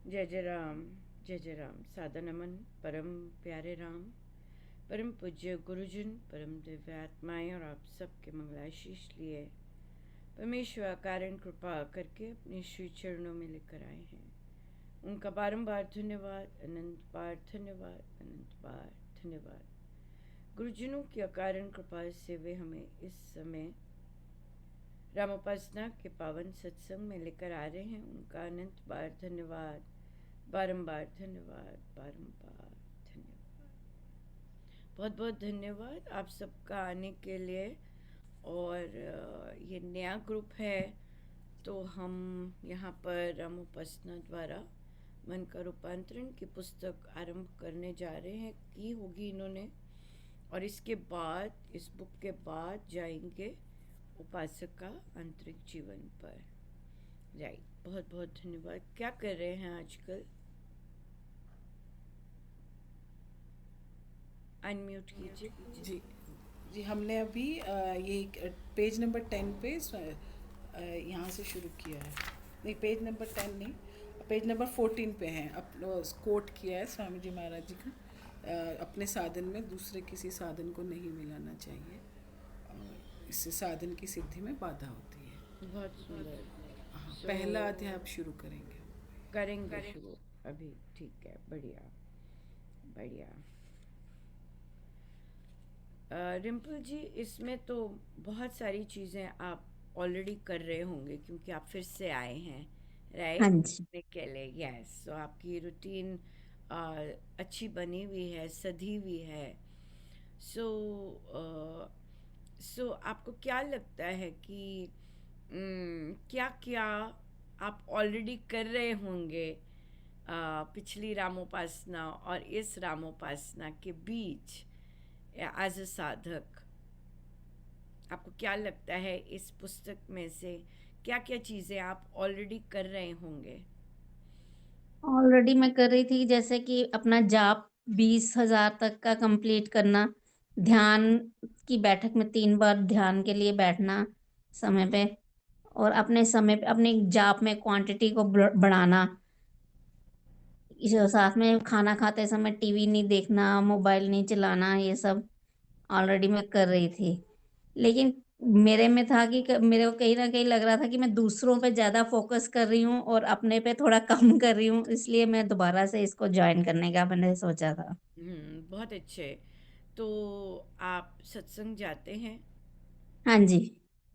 जय जय राम। जय जय राम। सादर नमन परम प्यारे राम, परम पूज्य गुरुजन, परम दिव्य आत्माएं और आप सबके मंगलाशीष लिए परमेश्वर कारण कृपा करके अपने श्री चरणों में लेकर आए हैं। उनका बारंबार धन्यवाद, अनंत बार धन्यवाद, अनंत बार धन्यवाद। गुरुजनों की अकारण कृपा से वे हमें इस समय रामोपासना के पावन सत्संग में लेकर आ रहे हैं। उनका अनंत बार धन्यवाद, बारंबार धन्यवाद, बारंबार धन्यवाद। बहुत बहुत धन्यवाद आप सबका आने के लिए। और ये नया ग्रुप है तो हम यहाँ पर रामोपासना द्वारा मन का रूपांतरण की पुस्तक आरंभ करने जा रहे हैं। की होगी इन्होंने, और इसके बाद इस बुक के बाद जाएंगे उपासक का आंतरिक जीवन पर। राइट, बहुत बहुत धन्यवाद। क्या कर रहे हैं आजकल? अनम्यूट कीजिए। जी जी, हमने अभी ये पेज नंबर 10 पे यहाँ से शुरू किया है। नहीं, पेज नंबर 10 नहीं, पेज नंबर 14 पे है। कोट किया है स्वामी जी महाराज जी का, अपने साधन में दूसरे किसी साधन को नहीं मिलाना चाहिए, और इससे साधन की सिद्धि में बाधा होती है। बहुत सुंदर। हाँ, सो पहला अध्याय आप शुरू करेंगे। करेंगे शुरू अभी। ठीक है, बढ़िया बढ़िया। रिम्पल जी, इसमें तो बहुत सारी चीज़ें आप ऑलरेडी कर रहे होंगे क्योंकि आप फिर से आए हैं, हाँ राइट, जी। सीखने के लिए। यस, तो आपकी रूटीन अच्छी बनी हुई है, सधी हुई है। सो आपको क्या लगता है कि क्या क्या आप ऑलरेडी कर रहे होंगे पिछली रामोपासना और इस रामोपासना के बीच एज अ साधक? आपको क्या लगता है इस पुस्तक में से क्या क्या चीज़ें आप ऑलरेडी कर रहे होंगे? ऑलरेडी मैं कर रही थी, जैसे कि अपना जाप 20,000 तक का कंप्लीट करना, ध्यान की बैठक में 3 बार ध्यान के लिए बैठना समय पे, और अपने समय पे अपने जाप में क्वांटिटी को बढ़ाना। साथ में खाना खाते समय टीवी नहीं देखना, मोबाइल नहीं चलाना, ये सब ऑलरेडी मैं कर रही थी। लेकिन मेरे में था कि मेरे को कहीं ना कहीं लग रहा था कि मैं दूसरों पे ज्यादा फोकस कर रही हूँ और अपने पे थोड़ा कम कर रही हूँ, इसलिए मैं दोबारा से इसको ज्वाइन करने का मैंने सोचा था। बहुत अच्छे। तो आप सत्संग जाते हैं हाँ जी।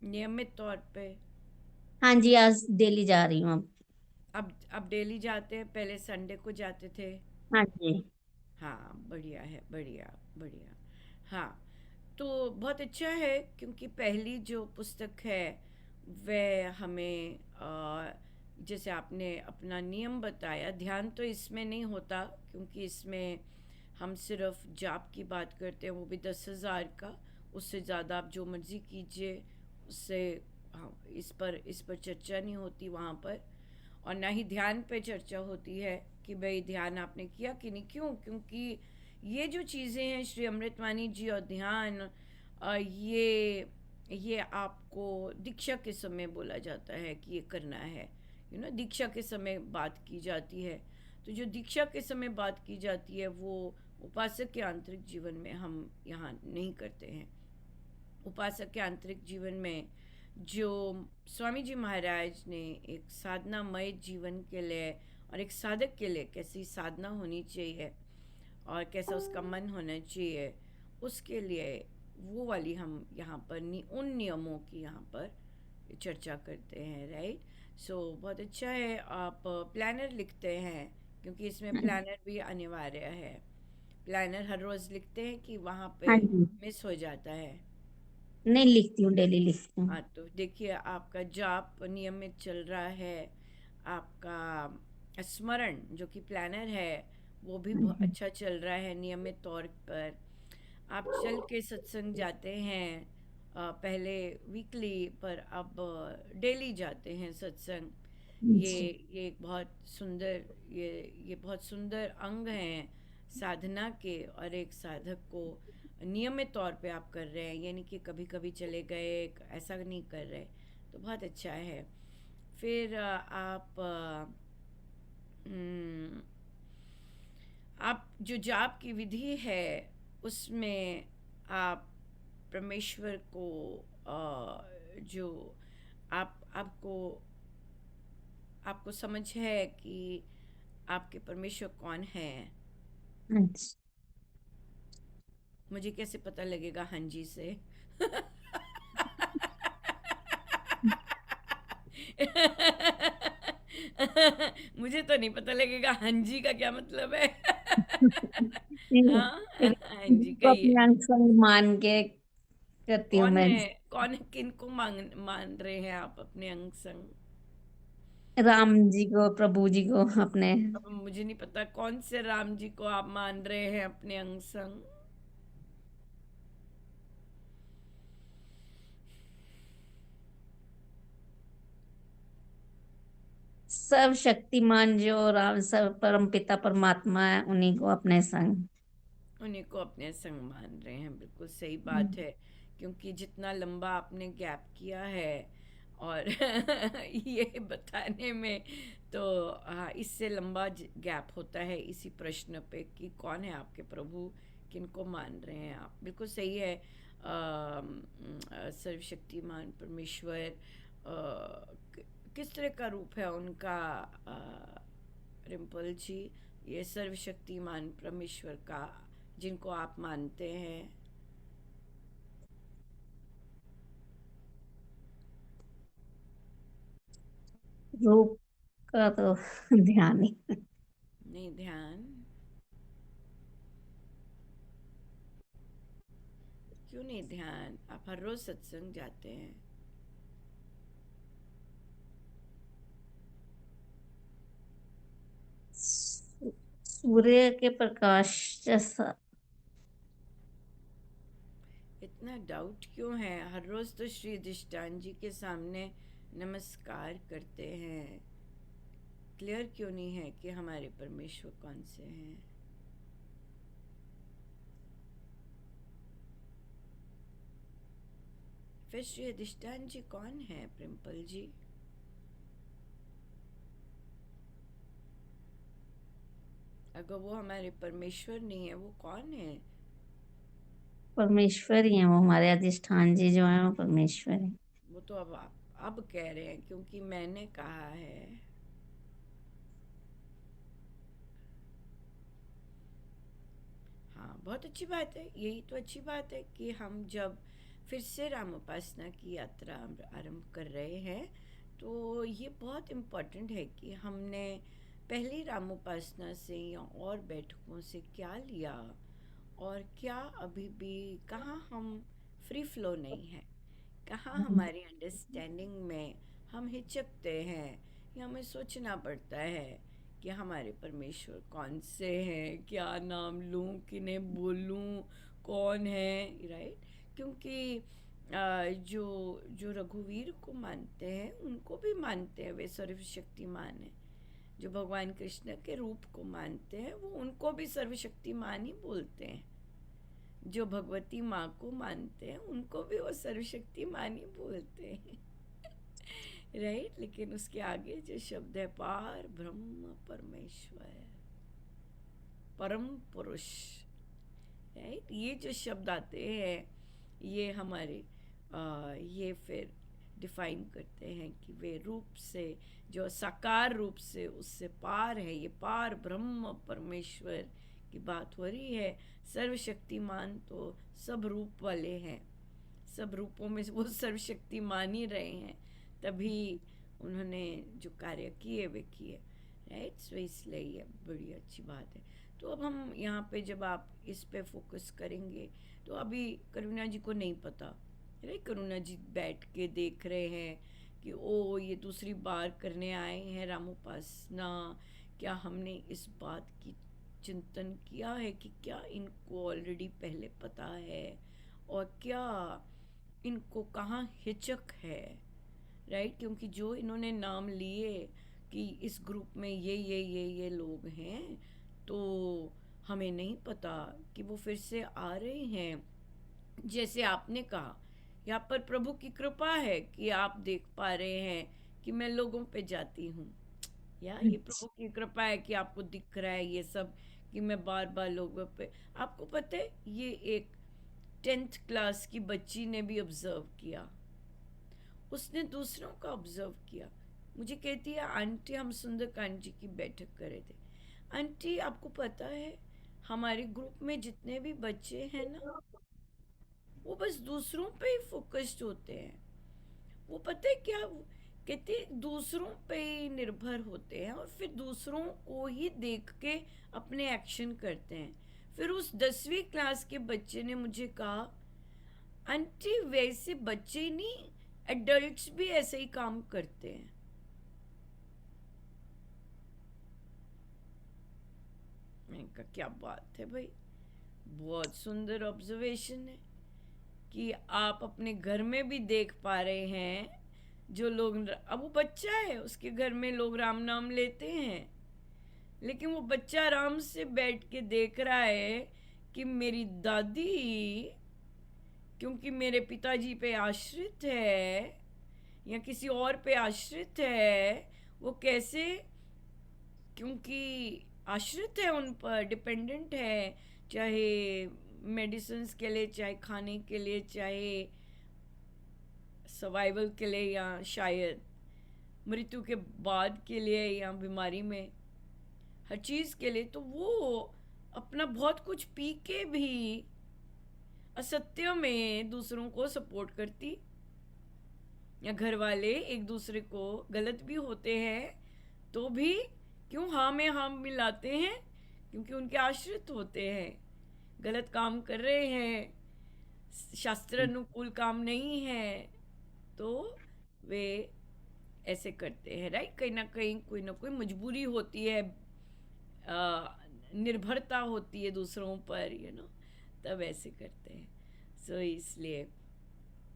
नियमित तौर पे? हाँ जी, आज डेली जा रही हूँ अब। अब डेली जाते हैं, पहले संडे को जाते थे? हाँ जी। हाँ, बढ़िया है, बढ़िया बढ़िया। हाँ, तो बहुत अच्छा है क्योंकि पहली जो पुस्तक है वह हमें जैसे आपने अपना नियम बताया, ध्यान तो इसमें नहीं होता क्योंकि इसमें हम सिर्फ जाप की बात करते हैं, वो भी 10,000 का। उससे ज़्यादा आप जो मर्ज़ी कीजिए, उससे हाँ, इस पर चर्चा नहीं होती वहाँ पर। और ना ही ध्यान पे चर्चा होती है कि भाई ध्यान आपने किया कि नहीं। क्यों? क्योंकि ये जो चीज़ें हैं श्री अमृतवाणी जी और ध्यान, ये आपको दीक्षा के समय बोला जाता है कि ये करना है। दीक्षा के समय बात की जाती है। तो जो दीक्षा के समय बात की जाती है वो उपासक के आंतरिक जीवन में हम यहाँ नहीं करते हैं। उपासक के आंतरिक जीवन में जो स्वामी जी महाराज ने एक साधनामय जीवन के लिए और एक साधक के लिए कैसी साधना होनी चाहिए और कैसा उसका मन होना चाहिए, उसके लिए वो वाली हम यहाँ पर उन नियमों की यहाँ पर चर्चा करते हैं, राइट। बहुत अच्छा है आप प्लानर लिखते हैं क्योंकि इसमें हाँ प्लानर भी अनिवार्य है। प्लानर हर रोज़ लिखते हैं कि वहाँ पे हाँ जी। मिस हो जाता है? नहीं, लिखती हूँ, डेली लिखती हूँ। हाँ, तो देखिए आपका जाप नियमित चल रहा है, आपका स्मरण जो कि प्लानर है वो भी हाँ बहुत जी। अच्छा चल रहा है नियमित तौर पर। आप चल के सत्संग जाते हैं, पहले वीकली पर अब डेली जाते हैं सत्संग। ये जी। ये एक बहुत सुंदर, ये बहुत सुंदर अंग हैं साधना के। और एक साधक को नियमित तौर पे आप कर रहे हैं, यानी कि कभी कभी चले गए, ऐसा नहीं कर रहे। तो बहुत अच्छा है। फिर आप हम्म, आप जो जाप की विधि है उसमें आप परमेश्वर को जो आपको आपको समझ है कि आपके परमेश्वर कौन है। अच्छा। मुझे कैसे पता लगेगा हाँ जी से? मुझे तो नहीं पता लगेगा हाँ जी का क्या मतलब है। नहीं, हाँ, हाँ जी को कहिए। अपने अंग संग मान के करती हूँ कौन मैं। है? कौन है? किन को मान रहे हैं आप अपने अंग संग? राम जी को, प्रभु जी को अपने। अब मुझे नहीं पता कौन से राम जी को आप मान रहे हैं अपने अंग संग। सर्वशक्तिमान जो राम, सर्व परम पिता परमात्मा है, उन्हीं को अपने संग। उन्हीं को अपने संग मान रहे हैं, बिल्कुल सही बात हम्म। है। क्योंकि जितना लंबा आपने गैप किया है और ये बताने में, तो हाँ, इससे लंबा गैप होता है इसी प्रश्न पे कि कौन है आपके प्रभु, किनको मान रहे हैं आप। बिल्कुल सही है। सर्वशक्तिमान परमेश्वर किस तरह का रूप है उनका, रिम्पल जी, ये सर्वशक्तिमान परमेश्वर का जिनको आप मानते हैं? रूप का तो ध्यान नहीं। नहीं ध्यान? क्यों नहीं ध्यान? आप हर रोज सत्संग जाते हैं। सूर्य के प्रकाश जैसा। इतना डाउट क्यों है? हर रोज तो श्री अधिष्ठान जी के सामने नमस्कार करते हैं। क्लियर क्यों नहीं है कि हमारे परमेश्वर कौन से हैं? फिर श्री अधिष्ठान जी कौन है प्रिंपल जी? अगर वो हमारे परमेश्वर नहीं है, वो कौन है? परमेश्वर ही है वो, हमारे अधिष्ठान जी जो है वो परमेश्वर है। वो तो अब आप अब कह रहे हैं क्योंकि मैंने कहा है। हाँ, बहुत अच्छी बात है। यही तो अच्छी बात है कि हम जब फिर से राम उपासना की यात्रा आरंभ कर रहे हैं, तो ये बहुत इम्पोर्टेंट है कि हमने पहली राम उपासना से या और बैठकों से क्या लिया, और क्या अभी भी कहाँ हम फ्री फ्लो नहीं है, कहाँ हमारी अंडरस्टैंडिंग में हम हिचकते हैं, या हमें सोचना पड़ता है कि हमारे परमेश्वर कौन से हैं, क्या नाम लूं, किन्हें बोलूं, कौन है, राइट? क्योंकि जो जो रघुवीर को मानते हैं उनको भी मानते हैं वे सर्वशक्तिमान है। जो भगवान कृष्ण के रूप को मानते हैं वो उनको भी सर्वशक्तिमान ही बोलते हैं। जो भगवती माँ को मानते हैं उनको भी वो सर्वशक्तिमान ही बोलते हैं। राइट? लेकिन उसके आगे जो शब्द है पार ब्रह्म परमेश्वर, परम पुरुष, राइट, ये जो शब्द आते हैं, ये हमारे ये फिर डिफाइन करते हैं कि वे रूप से, जो साकार रूप से उससे पार है, ये पार ब्रह्म परमेश्वर की बात हो रही है। सर्वशक्तिमान तो सब रूप वाले हैं, सब रूपों में वो सर्वशक्तिमान ही रहे हैं, तभी उन्होंने जो कार्य किए वे किए। राइट? सो इसलिए ये बड़ी अच्छी बात है। तो अब हम यहाँ पे जब आप इस पे फोकस करेंगे, तो अभी करुणा जी को नहीं पता, राइट? करुणा जी बैठ के देख रहे हैं कि ओ ये दूसरी बार करने आए हैं रामोपासना, क्या हमने इस बात की चिंतन किया है कि क्या इनको ऑलरेडी पहले पता है, और क्या इनको कहाँ हिचक है, राइट? क्योंकि जो इन्होंने नाम लिए कि इस ग्रुप में ये लोग हैं, तो हमें नहीं पता कि वो फिर से आ रहे हैं। जैसे आपने कहा, यहाँ पर प्रभु की कृपा है कि आप देख पा रहे हैं कि मैं लोगों पे जाती हूँ। या ये प्रभु की कृपा है कि आपको दिख रहा है ये सब, कि मैं बार बार लोगों पे। आपको पता है ये एक 10th क्लास की बच्ची ने भी ऑब्जर्व किया, उसने दूसरों का ऑब्जर्व किया। मुझे कहती है आंटी, हम सुंदरकांड जी की बैठक कर रहे थे, आंटी आपको पता है हमारे ग्रुप में जितने भी बच्चे हैं ना, वो बस दूसरों पे ही फोकस्ड होते हैं। वो पता है क्या, वो कहते हैं दूसरों पे ही निर्भर होते हैं और फिर दूसरों को ही देख के अपने एक्शन करते हैं। फिर उस 10वीं क्लास के बच्चे ने मुझे कहा, आंटी वैसे बच्चे नहीं, एडल्ट्स भी ऐसे ही काम करते हैं। मैंने कहा क्या बात है भाई, बहुत सुंदर ऑब्जर्वेशन है कि आप अपने घर में भी देख पा रहे हैं जो लोग, अब वो बच्चा है उसके घर में लोग राम नाम लेते हैं, लेकिन वो बच्चा आराम से बैठ के देख रहा है कि मेरी दादी, क्योंकि मेरे पिताजी पे आश्रित है या किसी और पे आश्रित है, वो कैसे, क्योंकि आश्रित है उन पर, डिपेंडेंट है, चाहे मेडिसिन के लिए, चाहे खाने के लिए, चाहे सर्वाइवल के लिए, या शायद मृत्यु के बाद के लिए, या बीमारी में, हर चीज़ के लिए। तो वो अपना बहुत कुछ पी के भी असत्य में दूसरों को सपोर्ट करती, या घर वाले एक दूसरे को गलत भी होते हैं तो भी क्यों हाँ में हाँ मिलाते हैं, क्योंकि उनके आश्रित होते हैं, गलत काम कर रहे हैं, शास्त्र अनुकूल काम नहीं है, तो वे ऐसे करते हैं, राइट। कहीं ना कोई मजबूरी होती है, निर्भरता होती है दूसरों पर, तब ऐसे करते हैं। सो इसलिए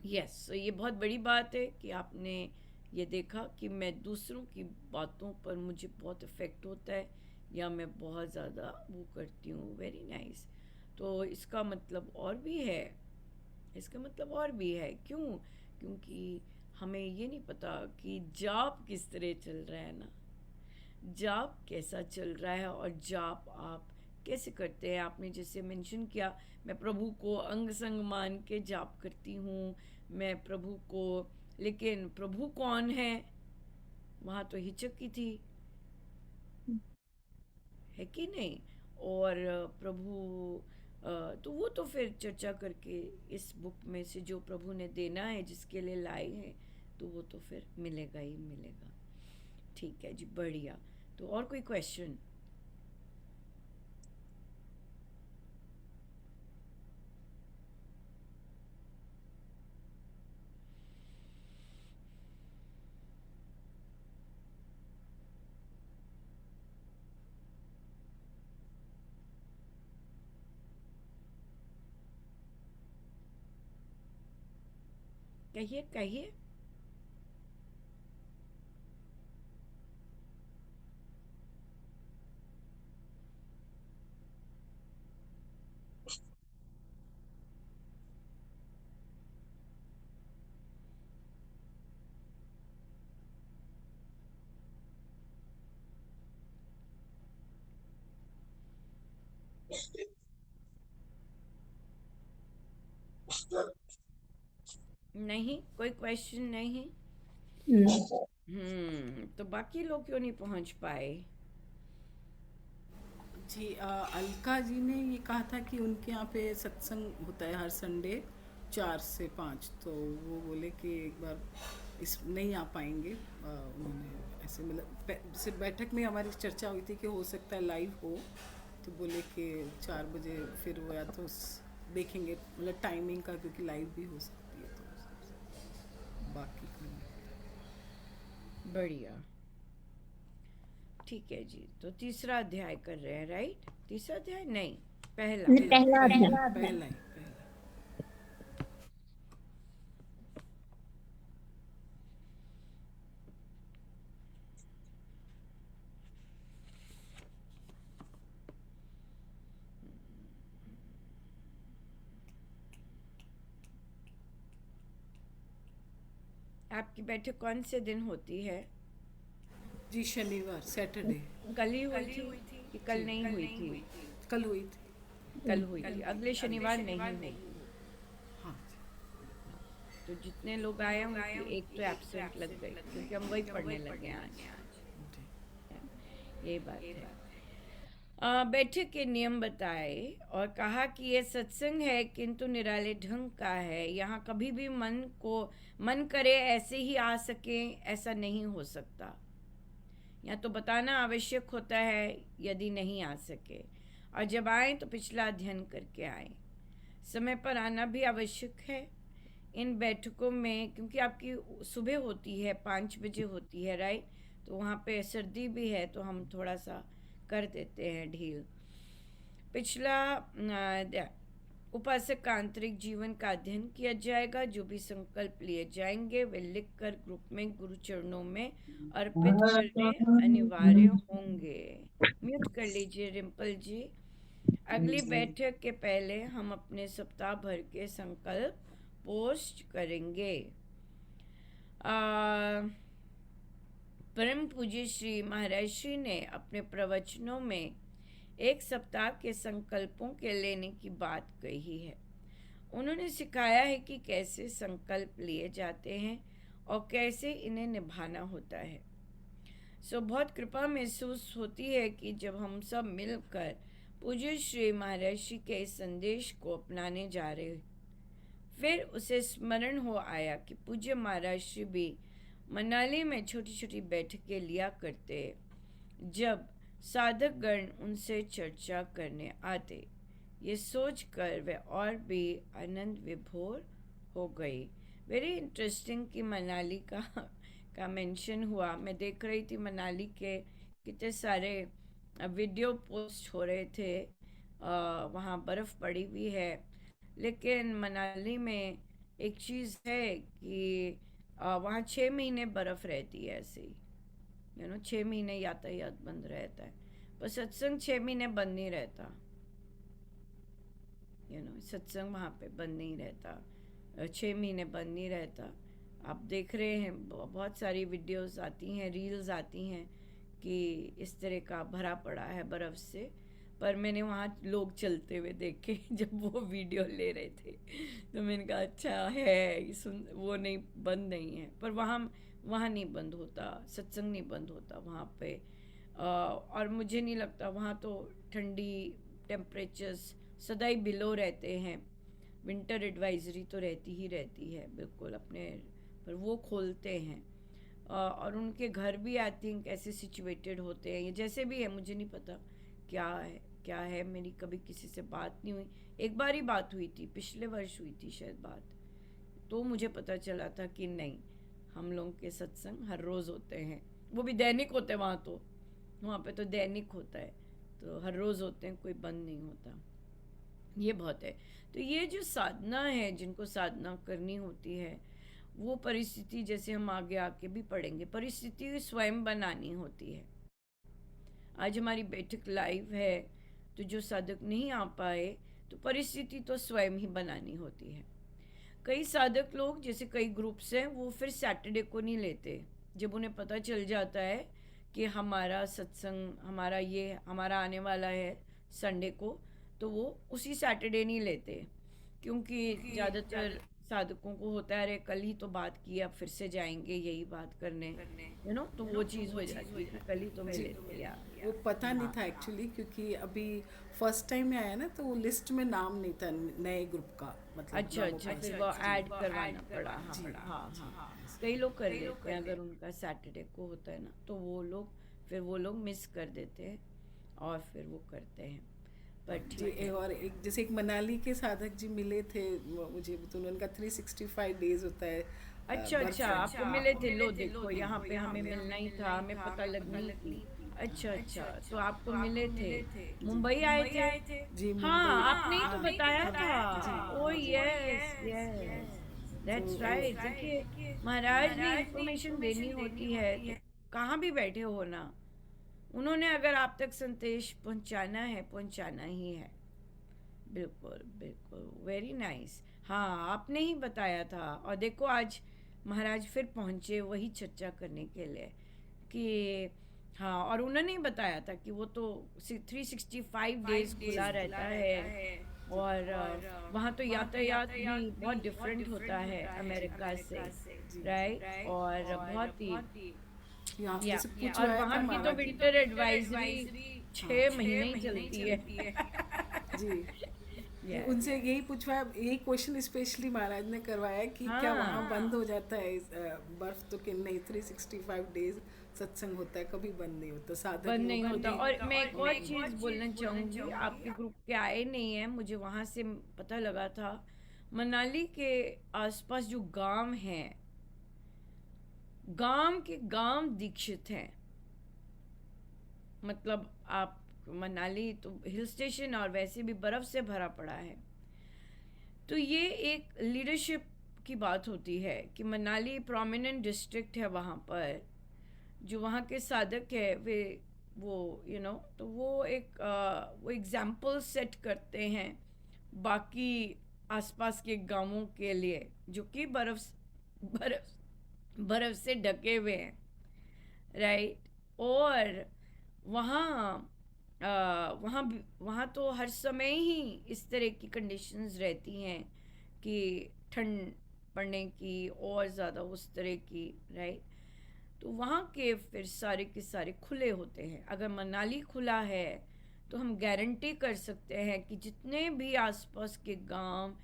यस, सो ये बहुत बड़ी बात है कि आपने ये देखा कि मैं दूसरों की बातों पर मुझे बहुत इफ़ेक्ट होता है, या मैं बहुत ज़्यादा वो करती हूँ। Very nice. तो इसका मतलब और भी है, इसका मतलब और भी है, क्यों? क्योंकि हमें ये नहीं पता कि जाप किस तरह चल रहा है ना, जाप कैसा चल रहा है, और जाप आप कैसे करते हैं। आपने जैसे मेंशन किया, मैं प्रभु को अंग संग मान के जाप करती हूँ, मैं प्रभु को, लेकिन प्रभु कौन है, वहाँ तो हिचक की थी, है कि नहीं? और प्रभु, तो वो तो फिर चर्चा करके इस बुक में से जो प्रभु ने देना है, जिसके लिए लाए हैं, तो वो तो फिर मिलेगा ही मिलेगा। ठीक है जी, बढ़िया। तो और कोई क्वेश्चन? कहिए कहिए। नहीं, कोई क्वेश्चन नहीं। नहीं। तो बाकी लोग क्यों नहीं पहुंच पाए? जी, अलका जी ने ये कहा था कि उनके यहाँ पे सत्संग होता है हर संडे 4 से 5, तो वो बोले कि एक बार इस नहीं आ पाएंगे। उन्होंने ऐसे मतलब सिर्फ बैठक में हमारी चर्चा हुई थी कि हो सकता है लाइव हो, तो बोले कि 4 बजे फिर वो या तो देखेंगे मतलब टाइमिंग का, क्योंकि लाइव भी हो सकती है, तो बाकी का बढ़िया। ठीक है जी, तो तीसरा अध्याय कर रहे हैं, राइट? तीसरा अध्याय नहीं, पहला। पहला अध्याय। पहला पहला ही पहला। आपकी बैठक कौन से दिन होती है? जी शनिवार सैटरडे कल ही हुई थी कि कल नहीं हुई थी? कल हुई थी। कल हुई थी, अगले शनिवार नहीं होगी। हाँ हाँ, तो जितने लोग आए हैं उनकी एक तो एब्सेंट लग गई, क्योंकि हम वही पढ़ने लगे आज। जी। ये बात है। बैठक के नियम बताए और कहा कि ये सत्संग है किंतु निराले ढंग का है। यहाँ कभी भी मन करे ऐसे ही आ सके, ऐसा नहीं हो सकता। यहाँ तो बताना आवश्यक होता है यदि नहीं आ सके, और जब आए तो पिछला अध्ययन करके आए। समय पर आना भी आवश्यक है इन बैठकों में, क्योंकि आपकी सुबह होती है, 5 बजे होती है, राइट? तो वहाँ पे सर्दी भी है, तो हम थोड़ा सा कर देते हैं ढील। पिछला उपासक का आंतरिक जीवन का अध्ययन किया जाएगा। जो भी संकल्प लिए जाएंगे वे लिखकर ग्रुप में गुरु चरणों में अर्पित करने अनिवार्य होंगे। म्यूट कर लीजिए रिम्पल जी। अगली बैठक के पहले हम अपने सप्ताह भर के संकल्प पोस्ट करेंगे। परम पूज्य श्री महाराज श्री ने अपने प्रवचनों में 1 सप्ताह के संकल्पों के लेने की बात कही है। उन्होंने सिखाया है कि कैसे संकल्प लिए जाते हैं और कैसे इन्हें निभाना होता है। बहुत कृपा महसूस होती है कि जब हम सब मिलकर पूज्य श्री महाराज श्री के इस संदेश को अपनाने जा रहे हैं। फिर उसे स्मरण हो आया कि पूज्य महाराज श्री भी मनाली में छोटी छोटी बैठकें लिया करते, जब साधक गण उनसे चर्चा करने आते। ये सोचकर वे और भी आनंद विभोर हो गई। वेरी इंटरेस्टिंग कि मनाली का मेंशन हुआ। मैं देख रही थी मनाली के कितने सारे वीडियो पोस्ट हो रहे थे। वहाँ बर्फ़ पड़ी हुई है, लेकिन मनाली में एक चीज़ है कि वहाँ 6 महीने बर्फ़ रहती है ऐसे ही। 6 महीने यातायात बंद रहता है, पर सत्संग 6 महीने बंद नहीं रहता। सत्संग वहाँ पे बंद नहीं रहता, 6 महीने बंद नहीं रहता। आप देख रहे हैं बहुत सारी वीडियोस आती हैं, रील्स आती हैं कि इस तरह का भरा पड़ा है बर्फ़ से। पर मैंने वहाँ लोग चलते हुए देखे जब वो वीडियो ले रहे थे, तो मैंने कहा अच्छा है, वो नहीं, बंद नहीं है। पर वहाँ नहीं बंद होता, सत्संग नहीं बंद होता वहाँ पे। और मुझे नहीं लगता वहाँ तो ठंडी टेम्परेचर्स सदा ही बिलो रहते हैं। विंटर एडवाइजरी तो रहती ही रहती है बिल्कुल अपने, पर वो खोलते हैं। और उनके घर भी आई थिंक ऐसे सिचुएटेड होते हैं, ये जैसे भी है मुझे नहीं पता क्या है। मेरी कभी किसी से बात नहीं हुई। एक बार ही बात हुई थी, पिछले वर्ष हुई थी शायद बात, तो मुझे पता चला था कि नहीं, हम लोगों के सत्संग हर रोज़ होते हैं, वो भी दैनिक होते हैं। वहाँ पे तो दैनिक होता है, तो हर रोज़ होते हैं, कोई बंद नहीं होता। ये बहुत है। तो ये जो साधना है, जिनको साधना करनी होती है, वो परिस्थिति, जैसे हम आगे भी पढ़ेंगे, परिस्थिति स्वयं बनानी होती है। आज हमारी बैठक लाइव है, तो जो साधक नहीं आ पाए तो परिस्थिति तो स्वयं ही बनानी होती है। कई साधक लोग, जैसे कई ग्रुप्स हैं, वो फिर सैटरडे को नहीं लेते। जब उन्हें पता चल जाता है कि हमारा सत्संग, हमारा आने वाला है संडे को, तो वो उसी सैटरडे नहीं लेते, क्योंकि ज़्यादातर साधकों को होता है अरे कल ही तो बात की, अब फिर से जाएंगे यही बात करने, तो वो चीज़ हो जाती है कि कल ही तो जी। मिले या वो पता नहीं था एक्चुअली, क्योंकि अभी फर्स्ट टाइम में आया ना, तो वो लिस्ट में नाम नहीं था नए ग्रुप का, मतलब अच्छा लोगों का। फिर वो ऐड करवाना पड़ा। हाँ जी। हाँ, कई लोग कर लेते हैं, अगर उनका सैटरडे को होता है ना, तो वो लोग मिस कर देते हैं और फिर वो करते हैं। पर जी, ठीक है। और एक जैसे एक मनाली के साधक जी मिले थे मुझे, तो उनका 365 डेज होता है। अच्छा आपको मिले थे? लो देखो, यहाँ पे हमें मिलना ही था, हमें पता लगनी थी। अच्छा, तो आपको मिले थे, मुंबई आए थे? जी हाँ, मुंबई। आपने ही तो बताया था। ओ यस, दैट्स राइट। देखिए, महाराज ने इंफॉर्मेशन देनी होती है तो कहाँ भी बैठे हो ना, उन्होंने अगर आप तक संदेश पहुंचाना है, पहुंचाना ही है। बिल्कुल, वेरी नाइस। हाँ, आपने ही बताया था, और देखो आज महाराज फिर पहुंचे वही चर्चा करने के लिए। कि हाँ, और उन्होंने ही बताया था कि वो तो 365 डेज खुला रहता है, और वहाँ तो यातायात भी बहुत डिफरेंट होता है अमेरिका से, राइट, और बहुत ही यहाँ या जैसे और पूछवाया था वहाँ की तो महाराज विंटर एडवाइजरी हाँ 6 महीने ही चलती है। जी या उनसे यही पूछवाया, यही क्वेश्चन स्पेशली महाराज ने करवाया कि क्या वहाँ हाँ, बंद हो जाता है बर्फ तो कि नहीं, 365 डेज सत्संग होता है, कभी बंद नहीं होता, साधक बंद नहीं लोग होता। भी। और मैं एक और चीज़ बोलना चाहूँगी, आपके ग्रुप के आए नहीं हैं, मुझे वहाँ से पता लगा था, मनाली के आसपास जो गांव हैं, गांव के गांव दीक्षित हैं। मतलब आप, मनाली तो हिल स्टेशन और वैसे भी बर्फ़ से भरा पड़ा है, तो ये एक लीडरशिप की बात होती है कि मनाली प्रोमिनेंट डिस्ट्रिक्ट है वहाँ पर, जो वहाँ के साधक है वे, वो तो वो एक वो एग्जाम्पल सेट करते हैं बाकी आसपास के गांवों के लिए, जो कि बर्फ बर्फ से ढके हुए हैं, राइट। और वहाँ वहाँ तो हर समय ही इस तरह की कंडीशंस रहती हैं कि ठंड पड़ने की और ज़्यादा उस तरह की, राइट। तो वहाँ के फिर सारे के सारे खुले होते हैं। अगर मनाली खुला है तो हम गारंटी कर सकते हैं कि जितने भी आसपास के गांव,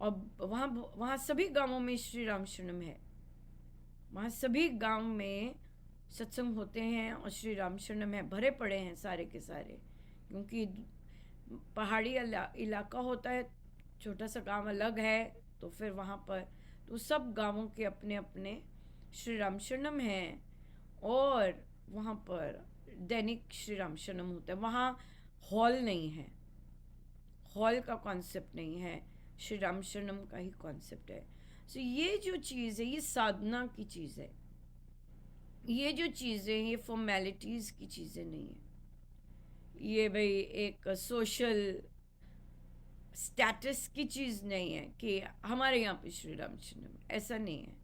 और वहाँ वहाँ सभी गांवों में श्री राम शरणम है, वहाँ सभी गांव में सत्संग होते हैं और श्री राम शरणम है, भरे पड़े हैं सारे के सारे, क्योंकि पहाड़ी इलाका होता है, छोटा सा गांव अलग है, तो फिर वहाँ पर तो सब गांवों के अपने अपने श्री राम शरणम हैं, और वहाँ पर दैनिक श्री राम शरणम होता है। वहाँ हॉल नहीं है, हॉल का कॉन्सेप्ट नहीं है, श्री राम शरणम का ही कॉन्सेप्ट है। सो ये जो चीज़ है, ये साधना की चीज़ है, ये जो चीज़ें, ये फॉर्मेलिटीज़ की चीज़ें नहीं है, ये भाई एक सोशल स्टेटस की चीज़ नहीं है कि हमारे यहाँ पे श्री राम शरणम, ऐसा नहीं है,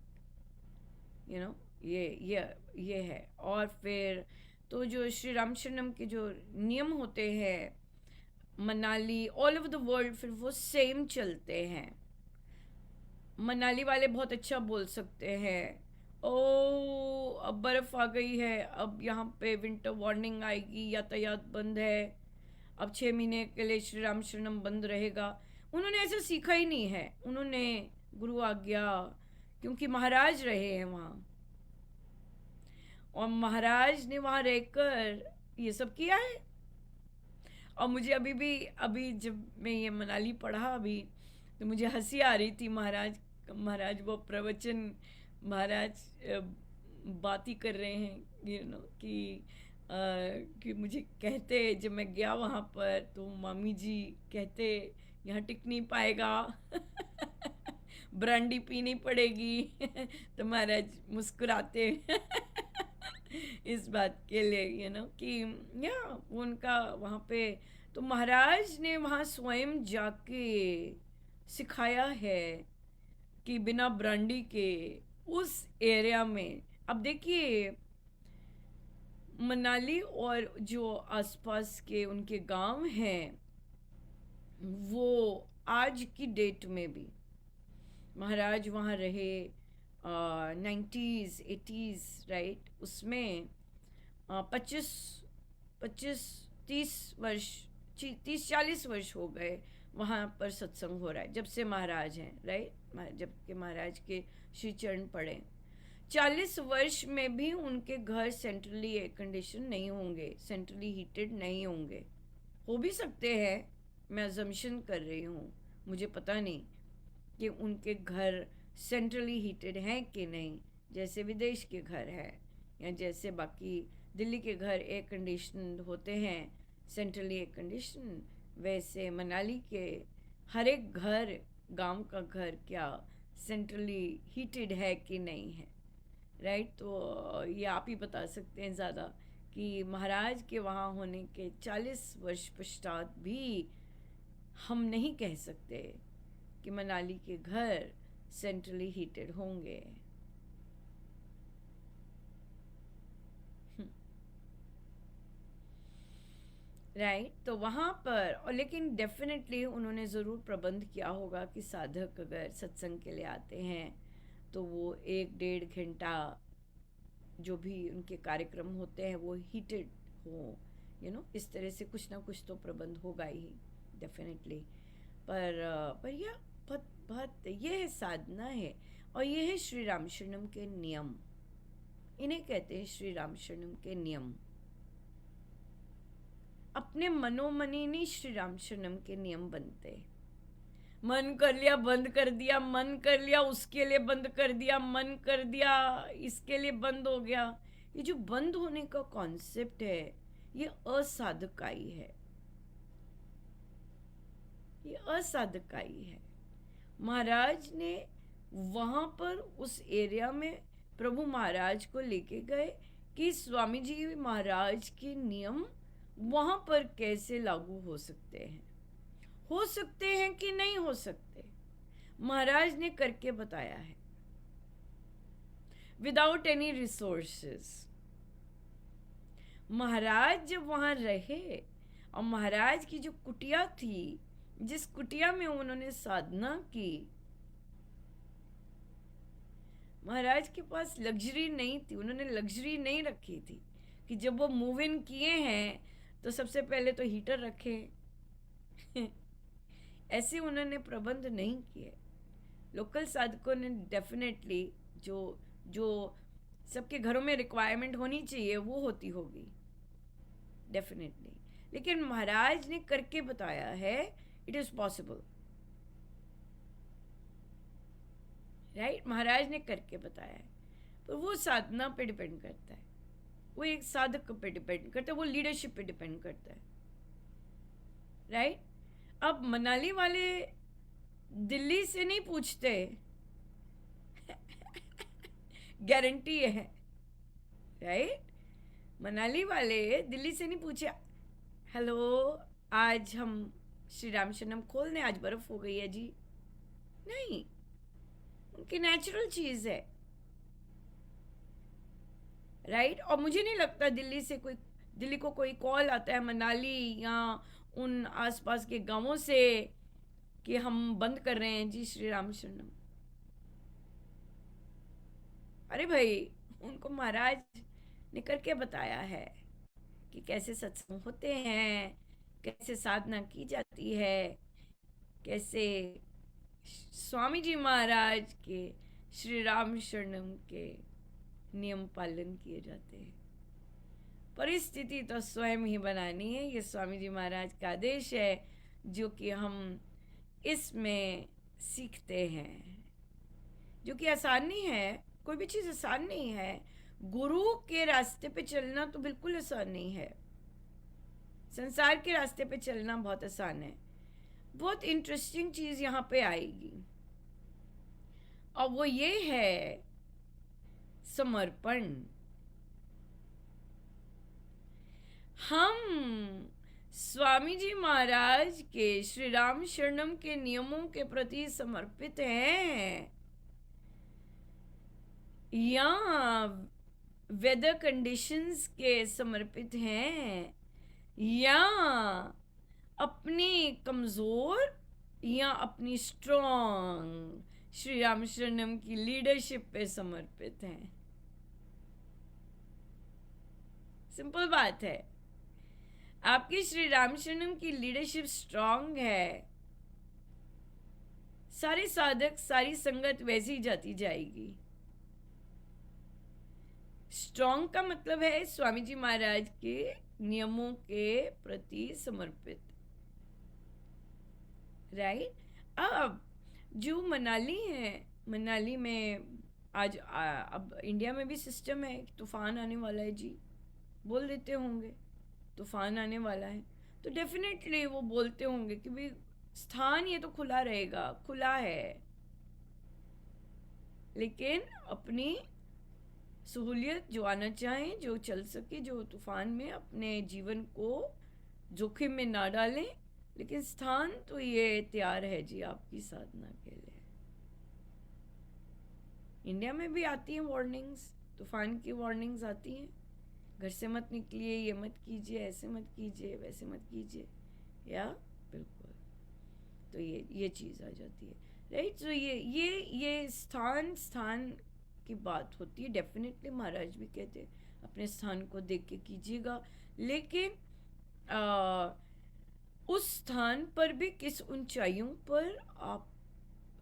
ये है। और फिर तो जो श्री राम शरणम के जो नियम होते हैं Manali, all over the world, फिर वो सेम चलते हैं। मनाली वाले बहुत अच्छा बोल सकते हैं, ओ अब बर्फ़ आ गई है, अब यहाँ पे विंटर वार्निंग आएगी, यातायात बंद है, अब 6 महीने के लिए श्री राम शरणम बंद रहेगा। उन्होंने ऐसा सीखा ही नहीं है, उन्होंने गुरु आज्ञा, क्योंकि महाराज रहे हैं वहाँ, और महाराज ने वहाँ रहकर ये सब किया है। और मुझे अभी जब मैं ये मनाली पढ़ा अभी, तो मुझे हंसी आ रही थी। महाराज वो प्रवचन, महाराज बात ही कर रहे हैं, कि मुझे कहते, जब मैं गया वहाँ पर तो मामी जी कहते यहाँ टिक नहीं पाएगा ब्रांडी पीनी पड़ेगी तो महाराज मुस्कुराते इस बात के लिए, कि या उनका वहाँ पे, तो महाराज ने वहाँ स्वयं जाके सिखाया है कि बिना ब्रांडी के उस एरिया में। अब देखिए मनाली और जो आसपास के उनके गांव हैं, वो आज की डेट में भी महाराज वहाँ रहे 90s 80s, राइट, उसमें 25 25 30 वर्ष 30 40 वर्ष हो गए वहाँ पर सत्संग हो रहा है, जब से महाराज हैं, राइट, जब के महाराज के श्री चरण पड़े। 40 वर्ष में भी उनके घर सेंट्रली एयर कंडीशन नहीं होंगे, सेंट्रली हीटेड नहीं होंगे। हो भी सकते हैं, मैं अजम्पशन कर रही हूँ, मुझे पता नहीं कि उनके घर सेंट्रली हीटेड हैं कि नहीं, जैसे विदेश के घर हैं, या जैसे बाकी दिल्ली के घर एयर कंडीशन होते हैं, सेंट्रली एयर कंडीशन, वैसे मनाली के हर एक घर, गांव का घर क्या सेंट्रली हीटेड है कि नहीं है, राइट। तो ये आप ही बता सकते हैं ज़्यादा कि महाराज के वहाँ होने के 40 वर्ष पश्चात भी हम नहीं कह सकते कि मनाली के घर सेंट्रली हीटेड होंगे। राइट। तो वहाँ पर, और लेकिन डेफिनेटली उन्होंने ज़रूर प्रबंध किया होगा कि साधक अगर सत्संग के लिए आते हैं तो वो 1-1.5 घंटा जो भी उनके कार्यक्रम होते हैं वो हीटेड हो, इस तरह से कुछ ना कुछ तो प्रबंध होगा ही, डेफिनेटली। पर यह बहुत बहुत ये है, साधना है, और ये है श्री राम शरणम के नियम। इन्हें कहते हैं श्री राम शरणम के नियम। अपने मनोमनी नहीं श्री राम शरणम के नियम बनते। मन कर लिया बंद कर दिया, मन कर लिया उसके लिए बंद कर दिया, मन कर दिया इसके लिए बंद हो गया। ये जो बंद होने का कॉन्सेप्ट है ये असाधकाई है, ये असाधकाई है। महाराज ने वहाँ पर उस एरिया में प्रभु महाराज को लेके गए कि स्वामी जी महाराज के नियम वहाँ पर कैसे लागू हो सकते हैं कि नहीं हो सकते। महाराज ने करके बताया है विदाउट एनी रिसोर्सेस। महाराज जब वहाँ रहे और महाराज की जो कुटिया थी, जिस कुटिया में उन्होंने साधना की, महाराज के पास लग्जरी नहीं थी, उन्होंने लग्जरी नहीं रखी थी कि जब वो मूव इन किए हैं तो सबसे पहले तो हीटर रखें। ऐसे उन्होंने प्रबंध नहीं किए। लोकल साधकों ने डेफिनेटली जो जो सबके घरों में रिक्वायरमेंट होनी चाहिए वो होती होगी डेफिनेटली, लेकिन महाराज ने करके बताया है इट इज पॉसिबल, राइट। महाराज ने करके बताया है, पर वो साधना पे डिपेंड करता है, वो एक साधक पे डिपेंड करता है, वो लीडरशिप पे डिपेंड करता है, राइट। अब मनाली वाले दिल्ली से नहीं पूछते, गारंटी है, राइट। मनाली वाले दिल्ली से नहीं पूछे हेलो आज हम श्री राम शरणम खोल दें, आज बर्फ हो गई है जी, नहीं। उनकी नेचुरल चीज है, राइट। और मुझे नहीं लगता दिल्ली को कोई कॉल आता है मनाली या उन आसपास के गांवों से कि हम बंद कर रहे हैं जी श्री राम शरणम। अरे भाई, उनको महाराज ने करके बताया है कि कैसे सत्संग होते हैं, कैसे साधना की जाती है, कैसे स्वामी जी महाराज के श्री राम शरणम के नियम पालन किए जाते हैं। परिस्थिति तो स्वयं ही बनानी है, ये स्वामी जी महाराज का आदेश है जो कि हम इसमें सीखते हैं, जो कि आसान नहीं है। कोई भी चीज़ आसान नहीं है। गुरु के रास्ते पे चलना तो बिल्कुल आसान नहीं है। संसार के रास्ते पे चलना बहुत आसान है। बहुत इंटरेस्टिंग चीज़ यहाँ पे आएगी और वो ये है समर्पण। हम स्वामी जी महाराज के श्री राम शरणम के नियमों के प्रति समर्पित हैं या वेदर कंडीशंस के समर्पित हैं या अपनी कमज़ोर या अपनी स्ट्रॉन्ग श्री राम शरणम की लीडरशिप पे समर्पित हैं। सिंपल बात है। आपकी श्री राम शरणम की लीडरशिप स्ट्रॉन्ग है, सारे साधक सारी संगत वैसी ही जाती जाएगी। स्ट्रॉन्ग का मतलब है स्वामी जी महाराज के नियमों के प्रति समर्पित, राइट। अब जो मनाली है, मनाली में आज अब इंडिया में भी सिस्टम है, तूफान आने वाला है जी, बोल देते होंगे तूफान आने वाला है, तो डेफिनेटली वो बोलते होंगे कि भाई स्थान ये तो खुला रहेगा, खुला है, लेकिन अपनी सहूलियत जो आना चाहें, जो चल सके, जो तूफान में अपने जीवन को जोखिम में ना डालें, लेकिन स्थान तो ये तैयार है जी आपकी साधना के लिए। इंडिया में भी आती हैं वार्निंग्स, तूफान की वार्निंग्स आती हैं, घर से मत निकलिए, ये मत कीजिए, ऐसे मत कीजिए, वैसे मत कीजिए, या बिल्कुल। तो ये चीज़ आ जाती है, राइट। तो ये स्थान की बात होती है। डेफिनेटली महाराज भी कहते हैं अपने स्थान को देख के कीजिएगा, लेकिन उस स्थान पर भी किस ऊंचाइयों पर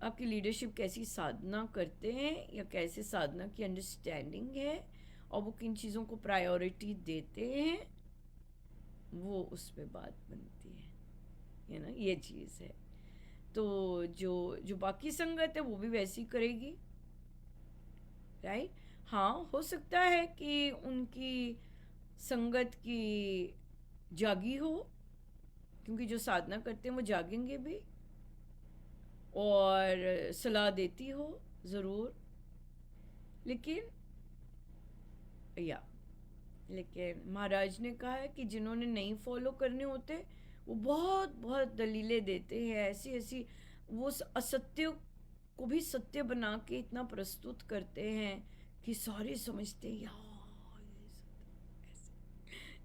आपकी लीडरशिप कैसी साधना करते हैं, या कैसे साधना की अंडरस्टैंडिंग है, और वो किन चीज़ों को प्रायोरिटी देते हैं, वो उस पे बात बनती है ना, ये चीज़ है। तो जो बाकी संगत है वो भी वैसी करेगी, राइट। हाँ, हो सकता है कि उनकी संगत की जागी हो, क्योंकि जो साधना करते हैं वो जागेंगे भी, और सलाह देती हो ज़रूर, लेकिन महाराज ने कहा है कि जिन्होंने नहीं फॉलो करने होते वो बहुत बहुत दलीलें देते हैं, ऐसी ऐसी, वो असत्य को भी सत्य बना के इतना प्रस्तुत करते हैं कि सारे समझते हैं यार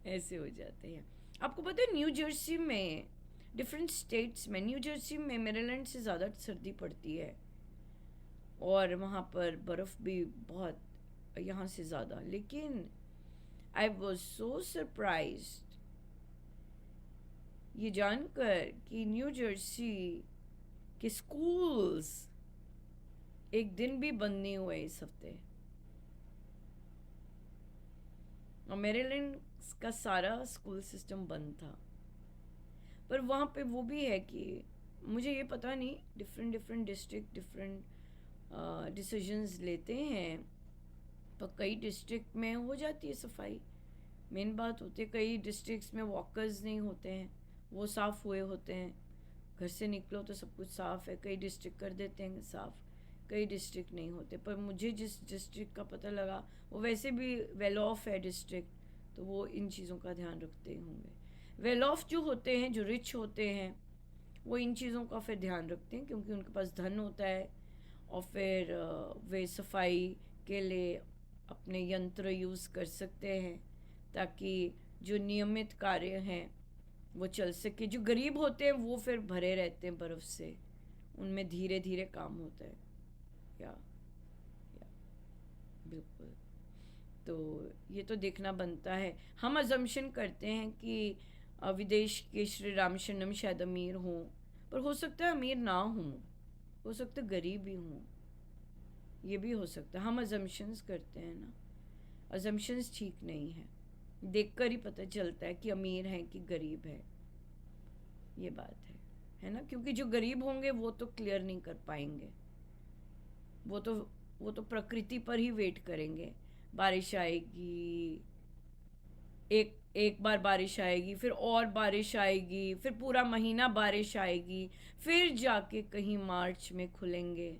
ऐसे हो जाते हैं। आपको पता है न्यू जर्सी में, डिफरेंट स्टेट्स में, न्यू जर्सी में मेरीलैंड से ज़्यादा सर्दी पड़ती है, और वहाँ पर बर्फ़ भी बहुत यहाँ से ज़्यादा। लेकिन आई वॉज सो सरप्राइज्ड ये जानकर कि न्यू जर्सी के स्कूल्स एक दिन भी बंद नहीं हुए इस हफ्ते, और मेरीलैंड का सारा स्कूल सिस्टम बंद था। पर वहाँ पे वो भी है कि मुझे ये पता नहीं, डिफरेंट डिस्ट्रिक्ट डिफरेंट डिसीजंस लेते हैं, पर कई डिस्ट्रिक्ट में हो जाती है सफाई। मेन बात होती है, कई डिस्ट्रिक्ट्स में वॉकर्स नहीं होते हैं, वो साफ़ हुए होते हैं, घर से निकलो तो सब कुछ साफ़ है। कई डिस्ट्रिक्ट कर देते हैं साफ़, कई डिस्ट्रिक्ट नहीं होते। पर मुझे जिस डिस्ट्रिक्ट का पता लगा वो वैसे भी वेल ऑफ है डिस्ट्रिक्ट, तो वो इन चीज़ों का ध्यान रखते होंगे। वेल ऑफ जो होते हैं, जो रिच होते हैं, वो इन चीज़ों का फिर ध्यान रखते हैं, क्योंकि उनके पास धन होता है, और फिर वे सफाई के लिए अपने यंत्र यूज़ कर सकते हैं, ताकि जो नियमित कार्य हैं वो चल सके। जो गरीब होते हैं वो फिर भरे रहते हैं बर्फ़ से, उनमें धीरे धीरे काम होता है, या बिल्कुल। तो ये तो देखना बनता है। हम अजम्पशन करते हैं कि विदेश के श्री राम शरणम शायद अमीर हों, पर हो सकता है अमीर ना हों, हो सकता है गरीब ही हों, ये भी हो सकता है। हम अजम्पशंस करते हैं ना, अजम्पशंस ठीक नहीं है, देखकर ही पता चलता है कि अमीर हैं कि गरीब है, ये बात है ना। क्योंकि जो गरीब होंगे वो तो क्लियर नहीं कर पाएंगे, वो तो प्रकृति पर ही वेट करेंगे। बारिश आएगी, एक बार बारिश आएगी, फिर और बारिश आएगी, फिर पूरा महीना बारिश आएगी, फिर जाके कहीं मार्च में खुलेंगे,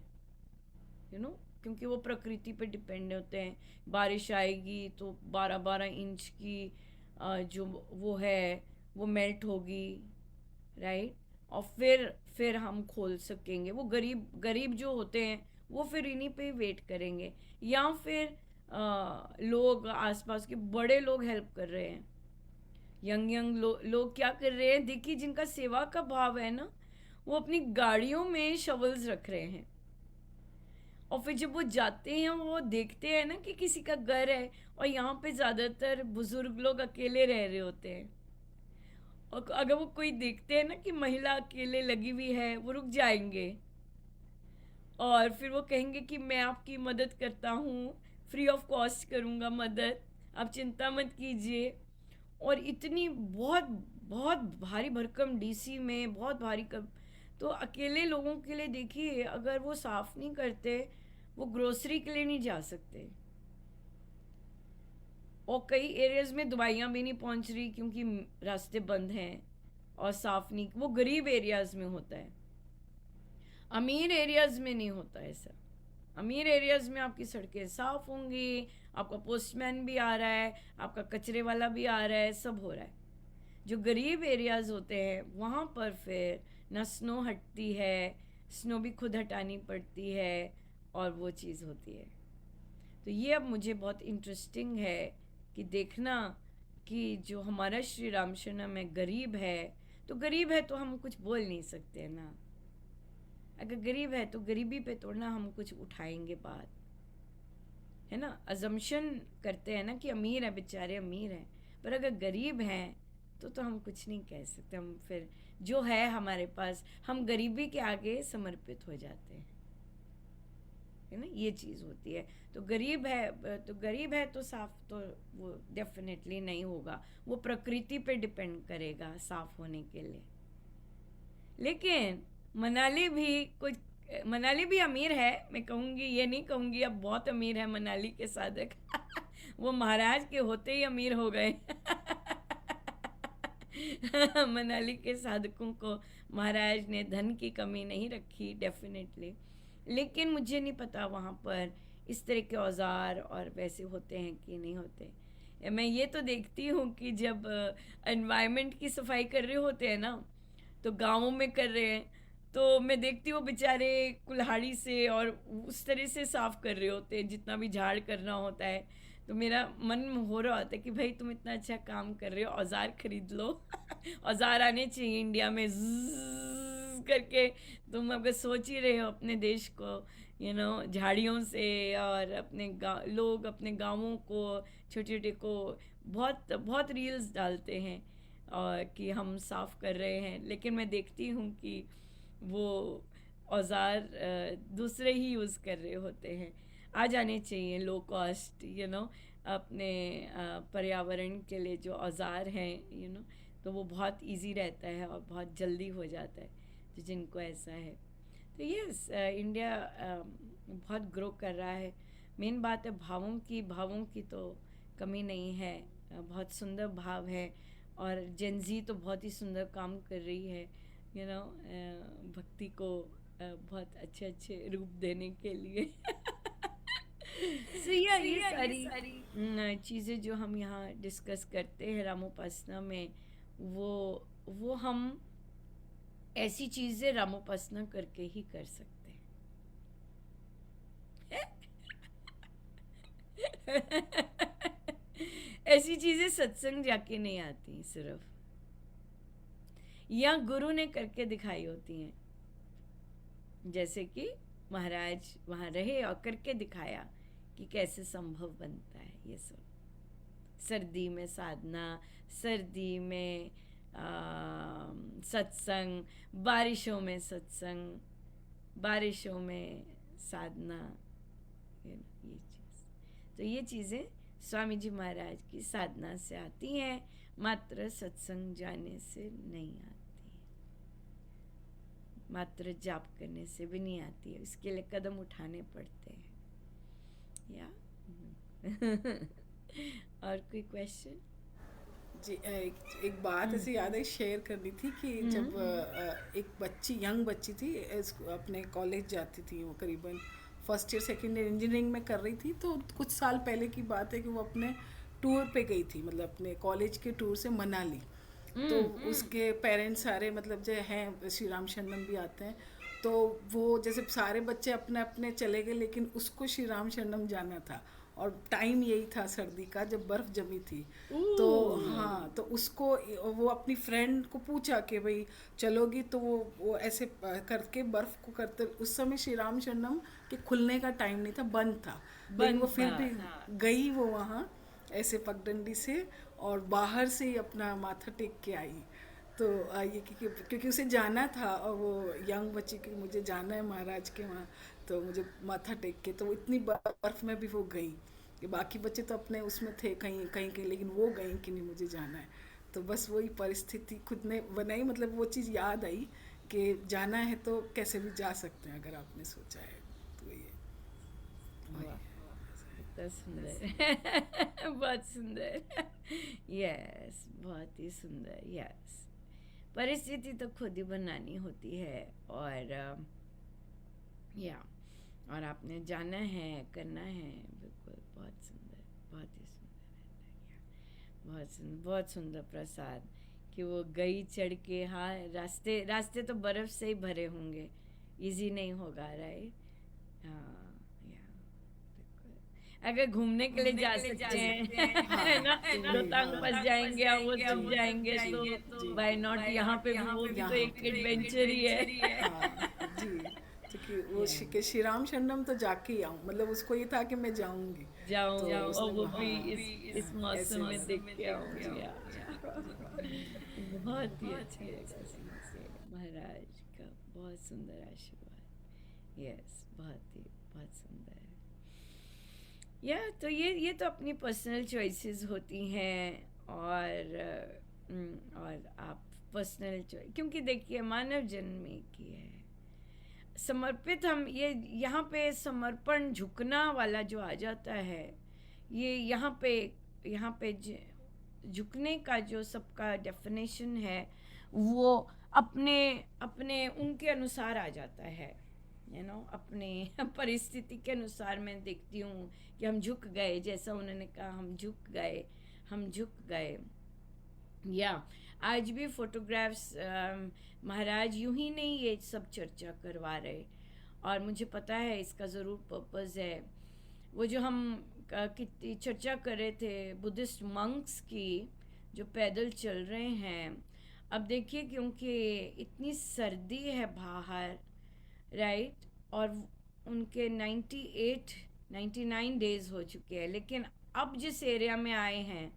क्योंकि वो प्रकृति पे डिपेंड होते हैं। बारिश आएगी तो 12-12 इंच की जो वो है वो मेल्ट होगी, राइट, और फिर हम खोल सकेंगे। वो गरीब जो होते हैं वो फिर इन्हीं पे वेट करेंगे, या फिर लोग आसपास के बड़े लोग हेल्प कर रहे हैं, यंग लोग क्या कर रहे हैं, देखिए जिनका सेवा का भाव है ना, वो अपनी गाड़ियों में शवल्स रख रहे हैं, और फिर जब वो जाते हैं वो देखते हैं ना कि किसी का घर है, और यहाँ पे ज़्यादातर बुजुर्ग लोग अकेले रह रहे होते हैं, और अगर वो कोई देखते हैं ना कि महिला अकेले लगी हुई है, वो रुक जाएंगे, और फिर वो कहेंगे कि मैं आपकी मदद करता हूँ, फ्री ऑफ कॉस्ट करूँगा मदद, आप चिंता मत कीजिए। और इतनी बहुत बहुत भारी भरकम डीसी में बहुत भारी तो अकेले लोगों के लिए देखिए, अगर वो साफ़ नहीं करते, वो ग्रोसरी के लिए नहीं जा सकते, और कई एरियाज़ में दवाइयाँ भी नहीं पहुँच रही क्योंकि रास्ते बंद हैं और साफ़ नहीं। वो गरीब एरियाज़ में होता है, अमीर एरियाज़ में नहीं होता ऐसा। अमीर एरियाज़ में आपकी सड़कें साफ़ होंगी, आपका पोस्टमैन भी आ रहा है, आपका कचरे वाला भी आ रहा है, सब हो रहा है। जो गरीब एरियाज़ होते हैं वहाँ पर फिर ना स्नो हटती है, स्नो भी खुद हटानी पड़ती है, और वो चीज़ होती है। तो ये अब मुझे बहुत इंटरेस्टिंग है कि देखना कि जो हमारा श्री राम शरणम है गरीब है तो हम कुछ बोल नहीं सकते ना। अगर गरीब है तो गरीबी पे तो ना हम कुछ उठाएंगे बात, है ना। अजम्पशन करते हैं ना कि अमीर है, बेचारे अमीर हैं, पर अगर गरीब हैं तो हम कुछ नहीं कह सकते। हम फिर जो है हमारे पास, हम गरीबी के आगे समर्पित हो जाते हैं, है ना। ये चीज़ होती है। तो गरीब है तो साफ तो वो डेफिनेटली नहीं होगा, वो प्रकृति पे डिपेंड करेगा साफ होने के लिए। लेकिन मनाली भी अमीर है, मैं कहूँगी, ये नहीं कहूँगी अब बहुत अमीर है मनाली के साधक वो महाराज के होते ही अमीर हो गए मनाली के साधकों को महाराज ने धन की कमी नहीं रखी डेफिनेटली। लेकिन मुझे नहीं पता वहाँ पर इस तरह के औजार और वैसे होते हैं कि नहीं होते। मैं ये तो देखती हूँ कि जब एनवायरनमेंट की सफाई कर रहे होते हैं ना, तो गाँवों में कर रहे हैं, तो मैं देखती हूँ बेचारे कुल्हाड़ी से और उस तरह से साफ कर रहे होते हैं जितना भी झाड़ करना होता है। तो मेरा मन हो रहा होता है कि भाई तुम इतना अच्छा काम कर रहे हो, औजार खरीद लो औजार आने चाहिए इंडिया में, ज़्ज़ करके। तुम अगर सोच ही रहे हो अपने देश को झाड़ियों से, और लोग अपने गाँवों को छोटे छोटे को बहुत बहुत रील्स डालते हैं और कि हम साफ़ कर रहे हैं, लेकिन मैं देखती हूँ कि वो औज़ार दूसरे ही यूज़ कर रहे होते हैं। आ जाने चाहिए लो कॉस्ट अपने पर्यावरण के लिए जो औज़ार हैं तो वो बहुत इजी रहता है और बहुत जल्दी हो जाता है, तो जिनको ऐसा है। तो यस, इंडिया बहुत ग्रो कर रहा है। मेन बात है भावों की तो कमी नहीं है। बहुत सुंदर भाव है, और जेनजी तो बहुत ही सुंदर काम कर रही है भक्ति को बहुत अच्छे अच्छे रूप देने के लिए so, ये सारी चीज़ें जो हम यहाँ डिस्कस करते हैं रामोपासना में, वो हम ऐसी चीज़ें रामोपासना करके ही कर सकते हैं ऐसी चीज़ें सत्संग जाके नहीं आती, सिर्फ या गुरु ने करके दिखाई होती हैं। जैसे कि महाराज वहाँ रहे और करके दिखाया कि कैसे संभव बनता है ये सब। सर्दी में साधना, सर्दी में सत्संग, बारिशों में सत्संग, बारिशों में साधना, ये चीज़। तो ये चीज़ें स्वामी जी महाराज की साधना से आती हैं, मात्र सत्संग जाने से नहीं आती, मात्र जाप करने से भी नहीं आती है, इसके लिए कदम उठाने पड़ते हैं। या और कोई क्वेश्चन? जी, एक बात ऐसे याद है, शेयर करनी थी कि जब एक यंग बच्ची थी, अपने कॉलेज जाती थी, वो करीबन first year second year engineering में कर रही थी। तो कुछ साल पहले की बात है कि वो अपने टूर पे गई थी, मतलब अपने कॉलेज के टूर से मनाली। तो उसके पेरेंट्स सारे मतलब जो हैं श्री राम शरणम भी आते हैं, तो वो जैसे सारे बच्चे अपने अपने चले गए, लेकिन उसको श्री राम शरणम जाना था, और टाइम यही था सर्दी का जब बर्फ़ जमी थी। तो हाँ, तो उसको वो अपनी फ्रेंड को पूछा कि भाई चलोगी, तो वो ऐसे करके बर्फ़ को करते, उस समय श्री राम शरणम के खुलने का टाइम नहीं था, बंद था, लेकिन वो फिर भी गई वो वहाँ ऐसे पगडंडी से, और बाहर से ही अपना माथा टेक के आई। तो ये क्योंकि उसे जाना था, और वो यंग बच्ची की मुझे जाना है महाराज के वहाँ, तो मुझे माथा टेक के, तो इतनी बर्फ़ में भी वो गई कि बाकी बच्चे तो अपने उसमें थे कहीं कहीं, लेकिन वो गई कि नहीं मुझे जाना है। तो बस वही परिस्थिति खुद ने बनाई, मतलब वो चीज़ याद आई कि जाना है तो कैसे भी जा सकते हैं अगर आपने सोचा है। तो ये सुंदर बहुत सुंदर यस, बहुत ही सुंदर। यस, परिस्थिति तो खुद ही बनानी होती है, और और आपने जाना है, करना है, बिल्कुल। बहुत सुंदर, बहुत ही सुंदर रहता है, बहुत सुंदर प्रसाद कि वो गई चढ़ के। हाँ, रास्ते तो बर्फ़ से ही भरे होंगे, इजी नहीं होगा, राइट? हाँ, अगर घूमने के लिए जा सकते हैं हाँ है ना, तो रोहतांग हाँ फंस जाएंगे या वो चल जाएंगे तो जी व्हाई नॉट, यहाँ पे भी, वो भी तो यहाँ एक पे एडवेंचर ही है। हाँ जी, क्योंकि वो श्री राम शरणम तो जाके ही आऊँ, मतलब उसको ये था कि मैं जाऊंगी, जाऊं तो और वो उसने भी हाँ इस ऐसे मौसम में में देख के आऊं या जी बहुत ही अच्छा लगा सुन के महाराज का, बहुत सुंदर आशीर्वाद। यस, बहुत सुंदर। या तो ये तो अपनी पर्सनल चॉइसेस होती हैं, और आप पर्सनल चॉइस, क्योंकि देखिए मानव जन्म एक ही है, समर्पित हम ये यहाँ पे समर्पण झुकना वाला जो आ जाता है, ये यहाँ पे झुकने का जो सबका डेफिनेशन है वो अपने अपने उनके अनुसार आ जाता है, अपने परिस्थिति के अनुसार मैं देखती हूँ कि हम झुक गए, जैसा उन्होंने कहा हम झुक गए। या आज भी फोटोग्राफ्स, महाराज यूं ही नहीं ये सब चर्चा करवा रहे, और मुझे पता है इसका ज़रूर पर्पज़ है। वो जो हम कितनी चर्चा कर रहे थे बुद्धिस्ट मंक्स की, जो पैदल चल रहे हैं, अब देखिए क्योंकि इतनी सर्दी है बाहर, राइट, और उनके 99 डेज हो चुके हैं, लेकिन अब जिस एरिया में आए हैं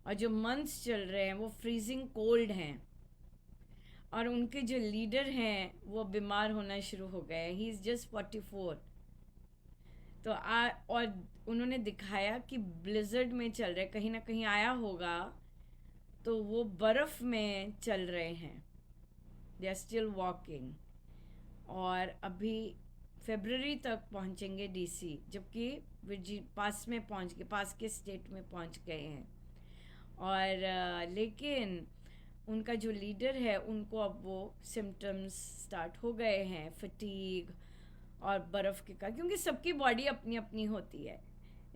और जो मंथ्स चल रहे हैं वो फ्रीजिंग कोल्ड हैं, और उनके जो लीडर हैं वो बीमार होना शुरू हो गए। He is just 44। तो और उन्होंने दिखाया कि ब्लिज़र्ड में चल रहे, कहीं ना कहीं आया होगा, तो वो बर्फ़ में चल रहे हैं, दे आर स्टिल वॉकिंग, और अभी फरवरी तक पहुंचेंगे डीसी, जबकि पास में पहुंच गए, पास के स्टेट में पहुंच गए हैं। और लेकिन उनका जो लीडर है, उनको अब वो सिम्टम्स स्टार्ट हो गए हैं, फटीग और बर्फ़ के का, क्योंकि सबकी बॉडी अपनी अपनी होती है,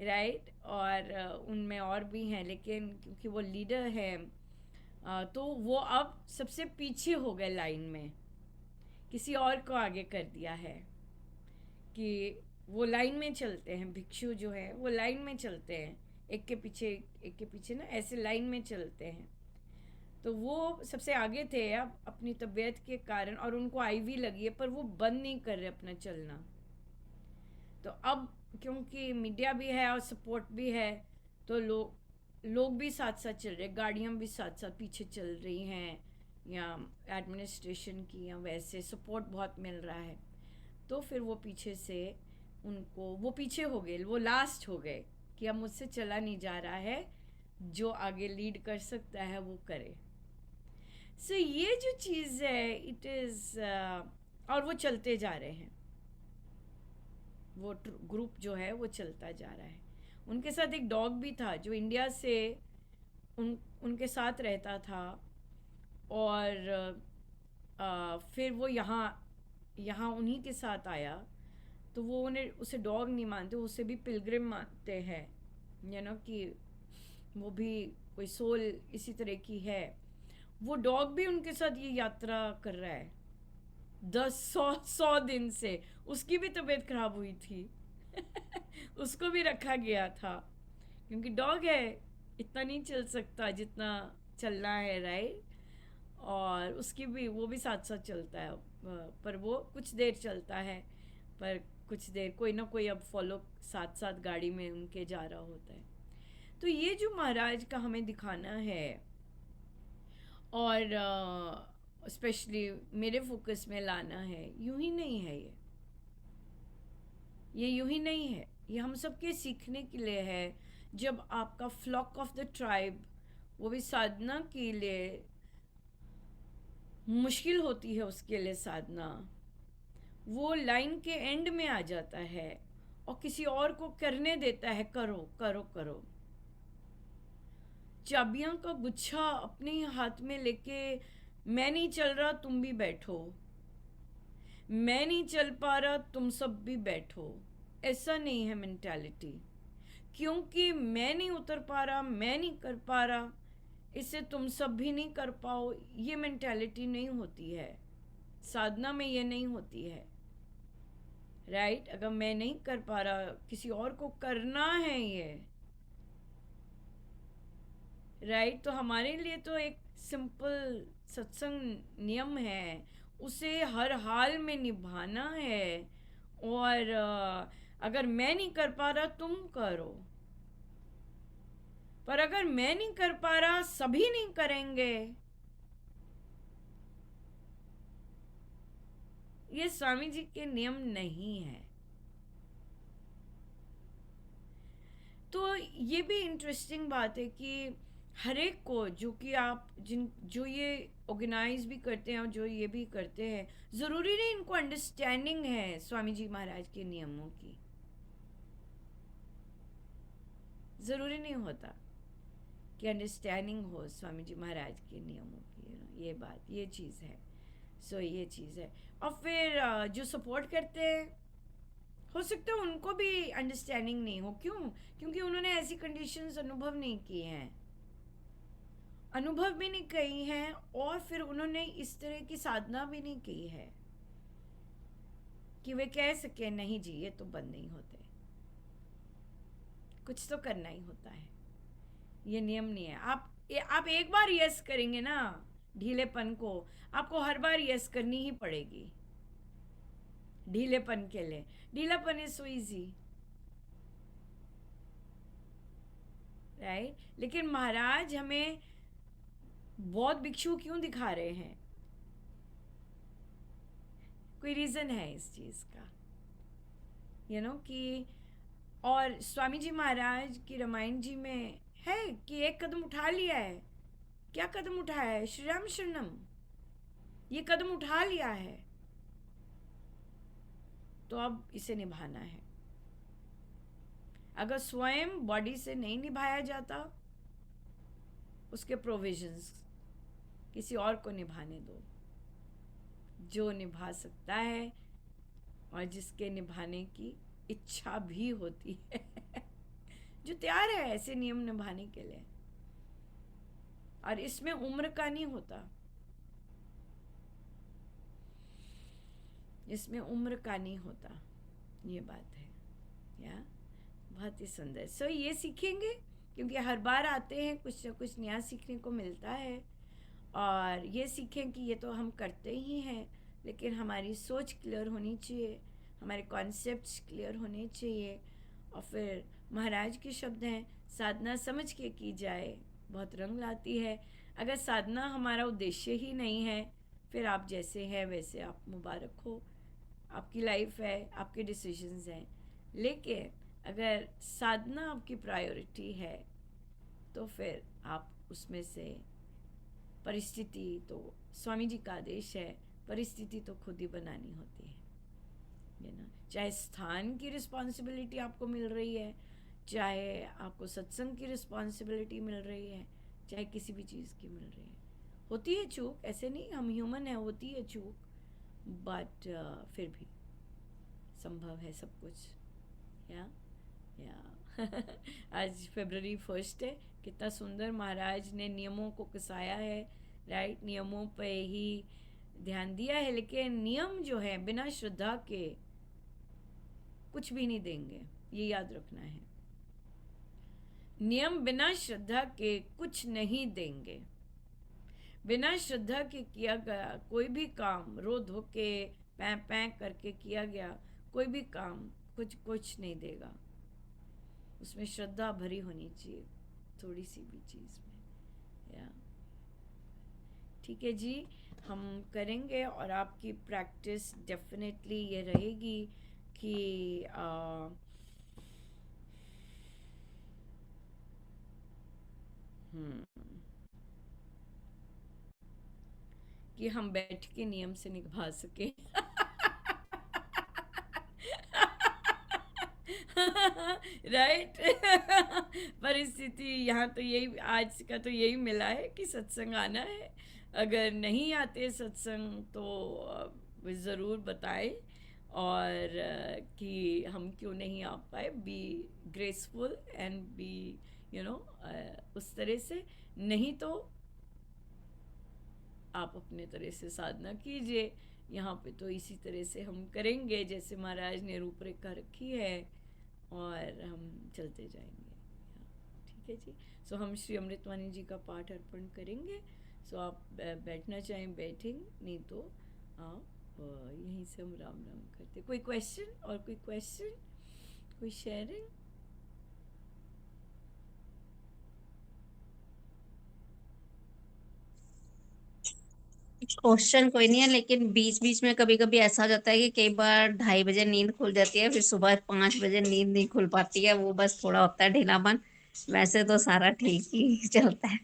राइट, और उनमें और भी हैं, लेकिन क्योंकि वो लीडर है, तो वो अब सबसे पीछे हो गए लाइन में, किसी और को आगे कर दिया है कि वो लाइन में चलते हैं, भिक्षु जो है वो लाइन में चलते हैं, एक के पीछे ना ऐसे लाइन में चलते हैं। तो वो सबसे आगे थे अब अपनी तबीयत के कारण, और उनको आईवी लगी है, पर वो बंद नहीं कर रहे अपना चलना। तो अब क्योंकि मीडिया भी है और सपोर्ट भी है, तो लोग भी साथ साथ चल रहे, गाड़ियाँ भी साथ साथ पीछे चल रही हैं, या एडमिनिस्ट्रेशन की, या वैसे सपोर्ट बहुत मिल रहा है। तो फिर वो पीछे से वो पीछे हो गए, वो लास्ट हो गए कि अब मुझसे चला नहीं जा रहा है, जो आगे लीड कर सकता है वो करे। सो ये जो चीज़ है, इट इज़, और वो चलते जा रहे हैं, वो ग्रुप जो है वो चलता जा रहा है। उनके साथ एक डॉग भी था जो इंडिया से उनके साथ रहता था, और फिर वो यहाँ उन्हीं के साथ आया, तो वो उसे डॉग नहीं मानते, उसे भी पिलग्रिम मानते हैं, कि वो भी कोई सोल इसी तरह की है। वो डॉग भी उनके साथ ये यात्रा कर रहा है 100 दिन से। उसकी भी तबीयत खराब हुई थी उसको भी रखा गया था, क्योंकि डॉग है, इतना नहीं चल सकता जितना चलना है, राइट, और उसकी भी, वो भी साथ साथ चलता है, पर वो कुछ देर चलता है, पर कुछ देर कोई ना कोई अब फॉलो साथ साथ गाड़ी में उनके जा रहा होता है। तो ये जो महाराज का हमें दिखाना है, और स्पेशली मेरे फोकस में लाना है, यूं ही नहीं है, ये यूं ही नहीं है, ये हम सबके सीखने के लिए है। जब आपका फ्लॉक ऑफ द ट्राइब, वो भी साधना के लिए मुश्किल होती है, उसके लिए साधना, वो लाइन के एंड में आ जाता है और किसी और को करने देता है, करो करो करो। चाबियां का गुच्छा अपने हाथ में लेके, मैं नहीं चल रहा तुम भी बैठो, मैं नहीं चल पा रहा तुम सब भी बैठो, ऐसा नहीं है मेंटालिटी। क्योंकि मैं नहीं उतर पा रहा, मैं नहीं कर पा रहा, इससे तुम सब भी नहीं कर पाओ, ये मेंटालिटी नहीं होती है साधना में, ये नहीं होती है, राइट? अगर मैं नहीं कर पा रहा, किसी और को करना है ये, राइट? तो हमारे लिए तो एक सिंपल सत्संग नियम है, उसे हर हाल में निभाना है। और अगर मैं नहीं कर पा रहा, तुम करो। पर अगर मैं नहीं कर पा रहा, सभी नहीं करेंगे, ये स्वामी जी के नियम नहीं है। तो ये भी इंटरेस्टिंग बात है कि हर एक को, जो कि आप जो ये ऑर्गेनाइज भी करते हैं और जो ये भी करते हैं, ज़रूरी नहीं इनको अंडरस्टैंडिंग है स्वामी जी महाराज के नियमों की। ज़रूरी नहीं होता कि अंडरस्टैंडिंग हो स्वामी जी महाराज के नियमों की। ये बात, ये चीज़ है। ये चीज़ है। और फिर जो सपोर्ट करते हैं, हो सकता है उनको भी अंडरस्टैंडिंग नहीं हो। क्यों? क्योंकि उन्होंने ऐसी कंडीशंस अनुभव नहीं की हैं, अनुभव भी नहीं की हैं, और फिर उन्होंने इस तरह की साधना भी नहीं की है कि वे कह सके नहीं जी ये तो बंद नहीं होते, कुछ तो करना ही होता है, ये नियम नहीं है। आप एक बार यस करेंगे ना ढीलेपन को, आपको हर बार यस करनी ही पड़ेगी ढीलेपन के लिए। ढीलापन इज सो इजी, राइट? लेकिन महाराज हमें बहुत भिक्षु क्यों दिखा रहे हैं? कोई रीज़न है इस चीज़ का, कि और स्वामी जी महाराज की रामायण जी में है कि एक कदम उठा लिया है। क्या कदम उठाया है? श्री राम शरणम, ये कदम उठा लिया है, तो अब इसे निभाना है। अगर स्वयं बॉडी से नहीं निभाया जाता, उसके प्रोविजंस किसी और को निभाने दो, जो निभा सकता है और जिसके निभाने की इच्छा भी होती है जो तैयार है ऐसे नियम निभाने के लिए। और इसमें उम्र का नहीं होता, इसमें उम्र का नहीं होता, ये बात है। या बहुत ही सुंदर। ये सीखेंगे, क्योंकि हर बार आते हैं कुछ ना कुछ नया सीखने को मिलता है। और ये सीखें कि ये तो हम करते ही हैं, लेकिन हमारी सोच क्लियर होनी चाहिए, हमारे कॉन्सेप्ट्स क्लियर होने चाहिए। और फिर महाराज के शब्द हैं, साधना समझ के की जाए बहुत रंग लाती है। अगर साधना हमारा उद्देश्य ही नहीं है, फिर आप जैसे हैं वैसे आप मुबारक हो, आपकी लाइफ है, आपके डिसीजंस हैं। लेकिन अगर साधना आपकी प्रायोरिटी है, तो फिर आप उसमें से परिस्थिति, तो स्वामी जी का आदेश है, परिस्थिति तो खुद ही बनानी होती है चाहे स्थान की रिस्पॉन्सिबिलिटी आपको मिल रही है, चाहे आपको सत्संग की रिस्पॉन्सिबिलिटी मिल रही है, चाहे किसी भी चीज़ की मिल रही है। होती है चूक, ऐसे नहीं, हम ह्यूमन हैं, होती है चूक, बट फिर भी संभव है सब कुछ। या आज फरवरी 1 है, कितना सुंदर महाराज ने नियमों को कसाया है, राइट? नियमों पे ही ध्यान दिया है। लेकिन नियम जो है बिना श्रद्धा के कुछ भी नहीं देंगे, ये याद रखना है। नियम बिना श्रद्धा के कुछ नहीं देंगे। बिना श्रद्धा के किया गया कोई भी काम, रो धो के पैं पैं करके किया गया कोई भी काम कुछ नहीं देगा। उसमें श्रद्धा भरी होनी चाहिए, थोड़ी सी भी चीज़ में। या ठीक है जी, हम करेंगे। और आपकी प्रैक्टिस डेफिनेटली ये रहेगी कि कि हम बैठ के नियम से निभा सके राइट परिस्थिति यहाँ तो यही, आज का तो यही मिला है कि सत्संग आना है। अगर नहीं आते सत्संग तो ज़रूर बताएं, और कि हम क्यों नहीं आ पाए। बी ग्रेसफुल एंड बी उस तरह से। नहीं तो आप अपने तरह से साधना कीजिए। यहाँ पे तो इसी तरह से हम करेंगे जैसे महाराज ने रूपरेखा रखी है, और हम चलते जाएंगे। ठीक है जी। सो हम श्री अमृतवाणी जी का पाठ अर्पण करेंगे। सो आप बैठना चाहें बैठें, नहीं तो आप यहीं से हम राम राम करते। कोई क्वेश्चन, और कोई क्वेश्चन, कोई शेयरिंग? क्वेश्चन कोई नहीं है, लेकिन बीच बीच में कभी कभी ऐसा हो जाता है कि कई बार 2:30 बजे नींद खुल जाती है, फिर सुबह 5 बजे नींद नहीं खुल पाती है। वो बस थोड़ा होता है ढीलापन, वैसे तो सारा ठीक ही चलता है।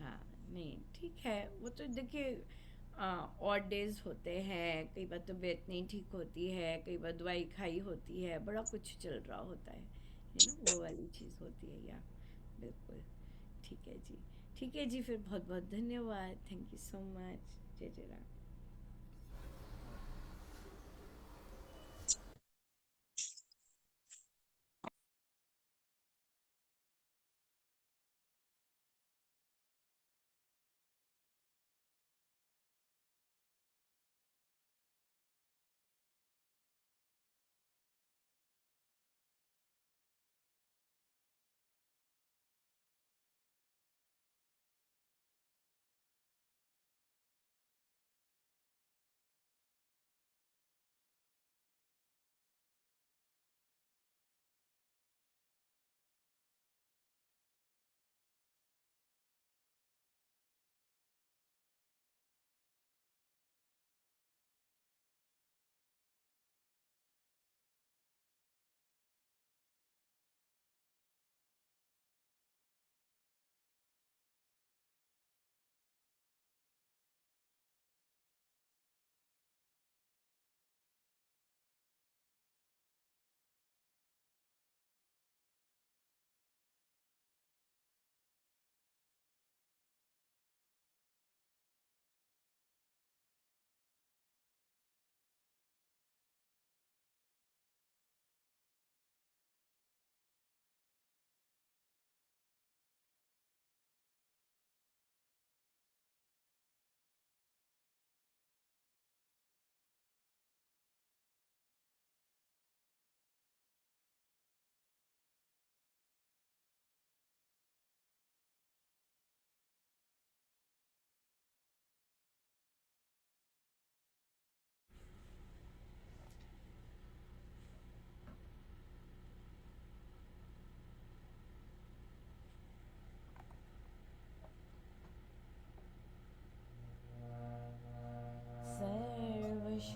हाँ, नहीं ठीक है। वो तो देखिए ऑड डेज होते हैं, कई बार तबीयत नहीं ठीक होती है, कई बार दवाई खाई होती है, बड़ा कुछ चल रहा होता है ना, वो वाली चीज़ होती है। या बिल्कुल ठीक है जी। ठीक है जी, फिर बहुत बहुत धन्यवाद। Thank you so much. जय जय राम।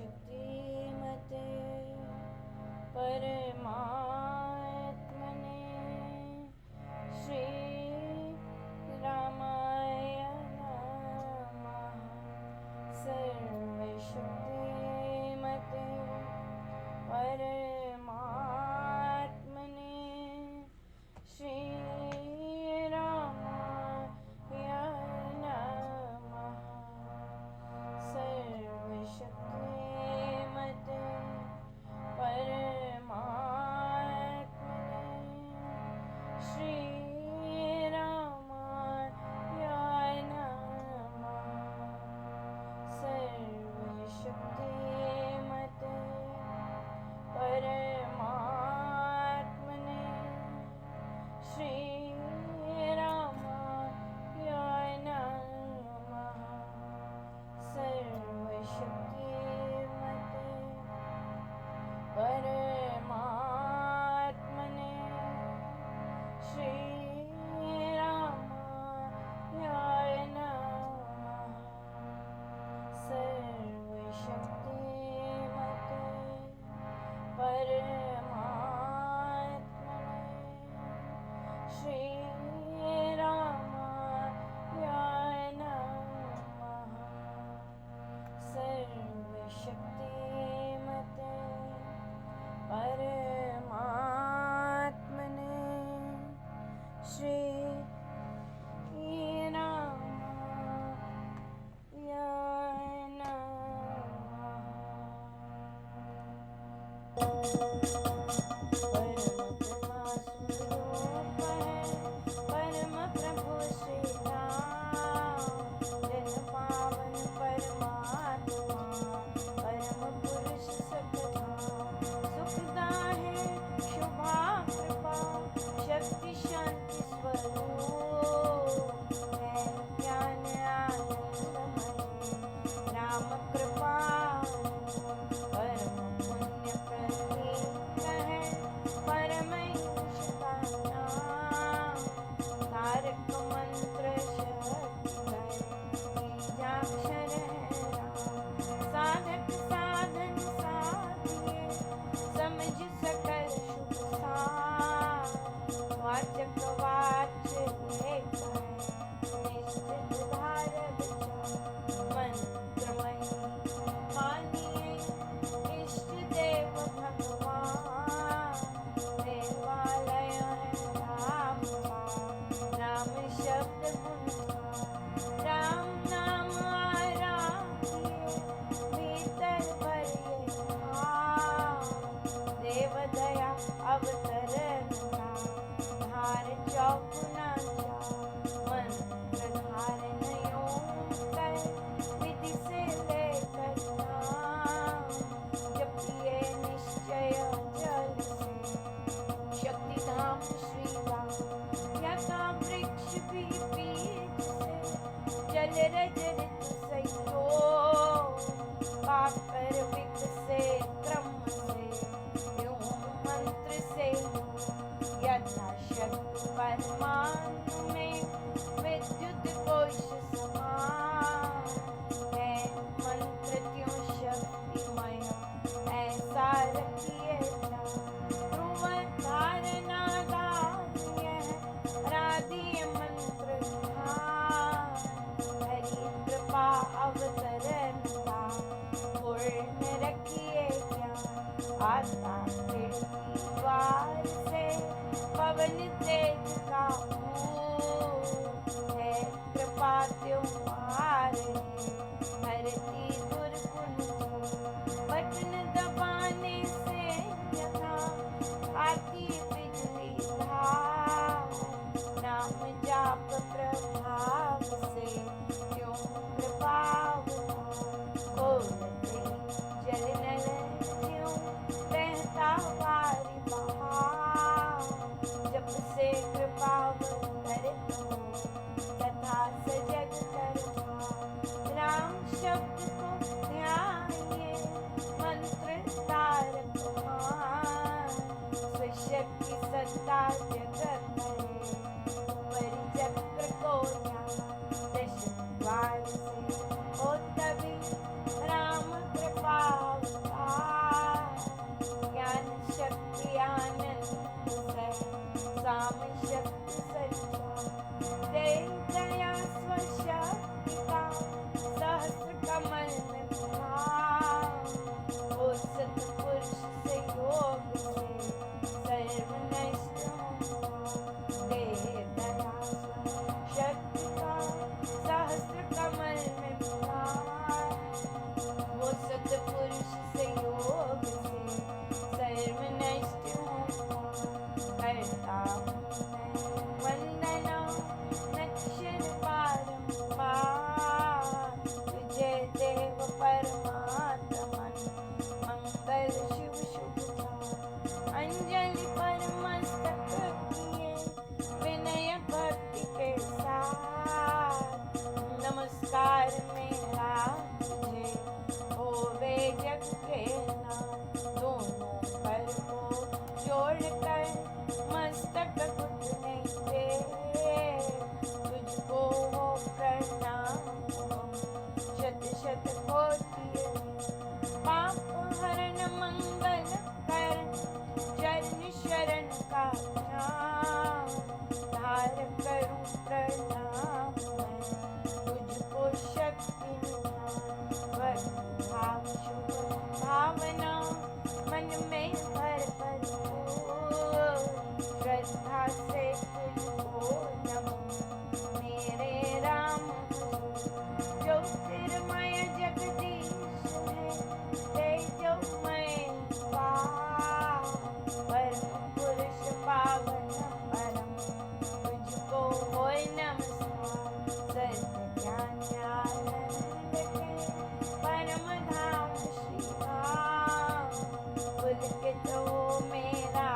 सर्वशक्तिमते परमात्मने श्री रामाय नमः। सर्वशक्तिमते परमात्मने श्री रामाय नमः। सर्वशक्तिमते परमात्मने श्री रामाय नमः। सर्वशक्तिमते परमात्मने श्री रामाय नमः। सर्वशक्तिमते परमात्मने श्री रामाय नमः। सर्वशक्तिमते परमात्मने श्री रामाय नमः। सर्वशक्तिमते परमात्मने श्री रामाय नमः। परम प्रभु श्री राम, जन साक्षर है राम। साधक साधन साधिए, समझ सकल शुभ सार। वाचक वाच्य एक है, निश्चित धार विचार। मंत्रमयी मानिए इष्ट देव भगवान। देवालय है राम का, राम शब्द गुण का। राम नाम आराधिए, भीतर भरिए भाव। देव दया अवतरण का, धार चौगुना जा। मंत्र धारण योग कर, विधि से लेकर नाम। जपिए निश्चय जल से, शक्ति धाम श्री राम। यथा वृक्ष भी बीज से, जल रज ऋतु संयोग। पाकर विकसे क्रम से, यूं मंत्र से यथा शक्ति परमाणु में, विद्युत कोश समान। है मंत्र त्यों शक्तिमय, ऐसा रखिए ध्यान। ध्रुव धारणा धारिय, राधिय मंत्र ध्यान। हरि कृपा अवतरण का, पूर्ण रखिए ज्ञान। आता खिड़की द्वार से, पवन तेज का है। कृपा त्योहार हरती दुर्गुण को। बटन दबाने से यथा आती बिजली धार। नाम जाप प्रभाव से, क्यों कृपा खोलते जल नल ज्यों बहता वारी बहार। जब से कृपा करत हो, तथा सजग कर भाव। राम शब्द को ध्यानिए, मंत्र तारक मान। स्वशक्ति सत्ता जगत करे, परिचक्र को ज्ञान। दश द्वार से हो तभी, राम कृपा अवतार। ज्ञान शक्ति आनंद से, साम शक्ति संचार। दे दया स्वशक्ति का, सहस्र कमल में भाव। हो सतपुरुष से योग से, सर्व नष्ट होगा। दे दया स्वशक्ति का, सहस्र कमल में भाव। हो सतपुरुष से योग से, सर्व नष्ट होगा। करता हूँ मैं वंदना नक्षर बारंबार। तुझे देव परमात्मन, मंगल शिव शुभ। अंजलि पर मस्तक किए, विनय भक्ति के साथ। नमस्कार मेरा तुझे, होवे जग के नाथ। दोनों कर को जोड़कर, मस्तक घुटने पे, तुझको हो प्रणाम। शत शत कोटि पाप हरण मंगल कर, चरण शरण का ध्यान। धार करूं प्रणाम मैं, तुझको शक्ति निधान। भक्ति भाव शुभ भावना, मन में भर श्रद्धा से तुझको नमो। मेरे राम ज्योतिर्मय जगदीश है, तेजोमय पार। परम पुरुष पावन परम, तुझको होय नमस्कार। सत्य ज्ञान आनंद के, परम धाम श्री धाम। पुलकित हो मेरा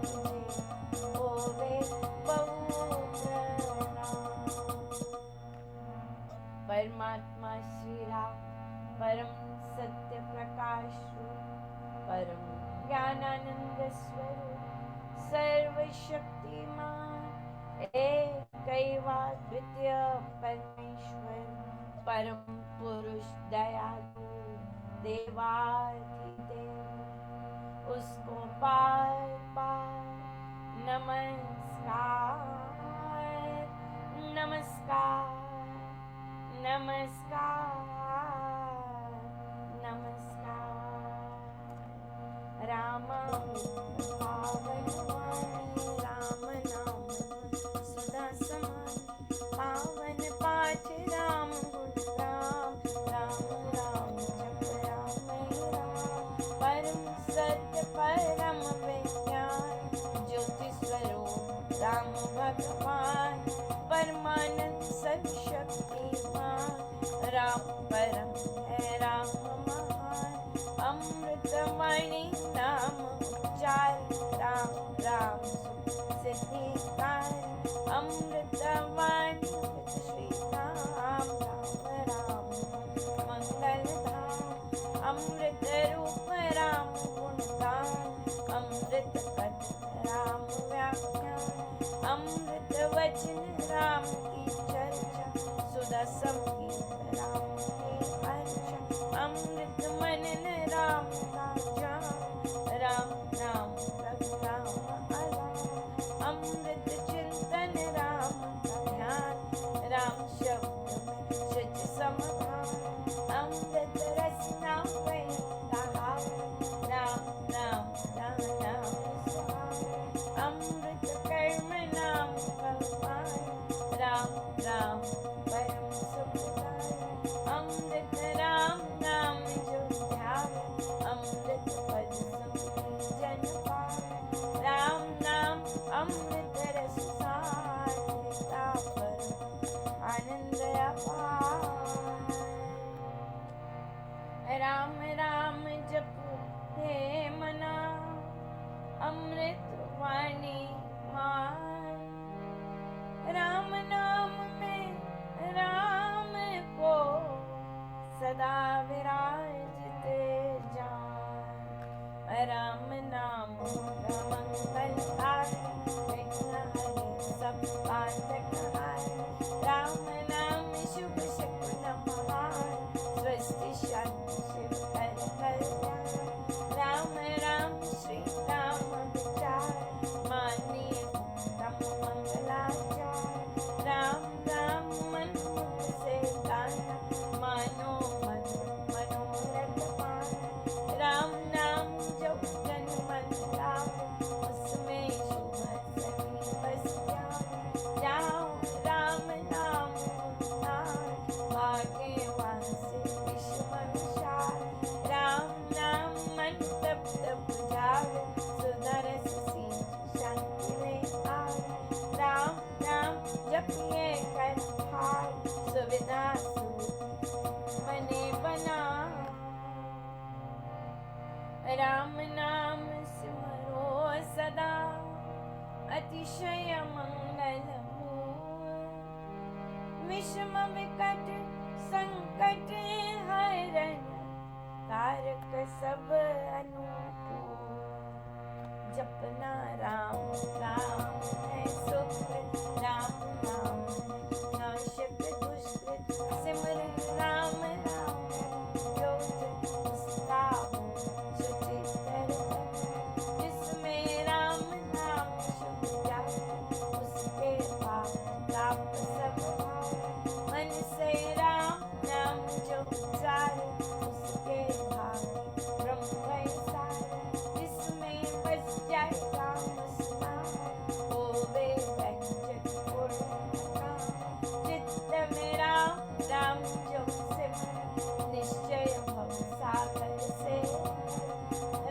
तुझे, होवे बहु प्रणाम। परमात्मा श्री राम, परम सत्य प्रकाश रूप, परम ज्ञानानंद स्वरूप, सर्वशक्तिमान, एकैवाद्वितीय परमेश्वर, परम पुरुष दयालु देवाधिदेव, उसको बार बार नमस्कार, नमस्कार, नमस्कार, नमस्कार। राम पावन वाणी, राम नाम सदा समान, पावन पाठ राम गुण राम, राम राम जप राम राम, परम सत्य परम विज्ञान, ज्योति स्वरूप राम भगवान, परमानंद सर्वशक्तिमान, राम परम है राम महान, अमृतवाणी नाम उच्चार, राम राम सिद्धिकार, अमृतवाणी श्री राम, राम राम मंगल धाम, अमृत रूप राम गुणगान, अमृत कथ राम व्याख्यान, अमृत वचन राम की चर्चा, सुधा संगीत राम की अर्चा, अमृत मनन राम का जान, राम नाम प्रभु राम अलाप, अमृत चिंतन राम का ध्यान, राम शब्द में सच समाधान, अमृत रसना वही कहा, राम नाम नाम सुहान, अमृत कर्म नाम भगवान, राम राम परम सुखदाई, अमृत राम नाम जो ध्यावे, अमृत पद सुखी जन पावे, राम नाम अमृत रस सार, देता परम आनंद अपार। राम राम जप हे मना, अमृत वाणी मान, राम नाम में राम को सदा विराजते जान, राम नाम मंगलकारी, विघ्न हरे सब पातक हारे, राम नाम शुभ शकुन महान, स्वस्ति शांति शिव कर कल्याण, राम राम श्री राम विचार, मानिए तम मंगलाचार, राम राम मन मुख से गाना, मानो मन मनोरथ पाना, राम नाम जो जन मन लावे, उसमें शुभ सभी बस जाओ, राम नाम गुणगान, भाग्यवान से विश्व विशाल, राम नाम मन तप्त बुझावे, सुदर्श सींच शांति ले आवे, राम नाम जपिए कर भार, सुविधा बने बना, राम नाम सिमरो सदा, अतिशय मंगल विषम विकट संकट हरण, तारक सब अनुकूल, जपना राम राम है सुकृत, राम नाम नाशक दुष्कृत, सिमर राम राम जो जन उसका हो सुचितर, जिसमें राम नाम शुभ जाए, उसके पाप ताप सब भागे, मन से राम नाम जो उचारे, उसके भागे ब्रह्म भय सारे, जिसमें बस जाए राम स्नान, होवे व्यंजक पूर्ण काम, चित्त में राम राम जो सिमर, निश्चय भव सागर से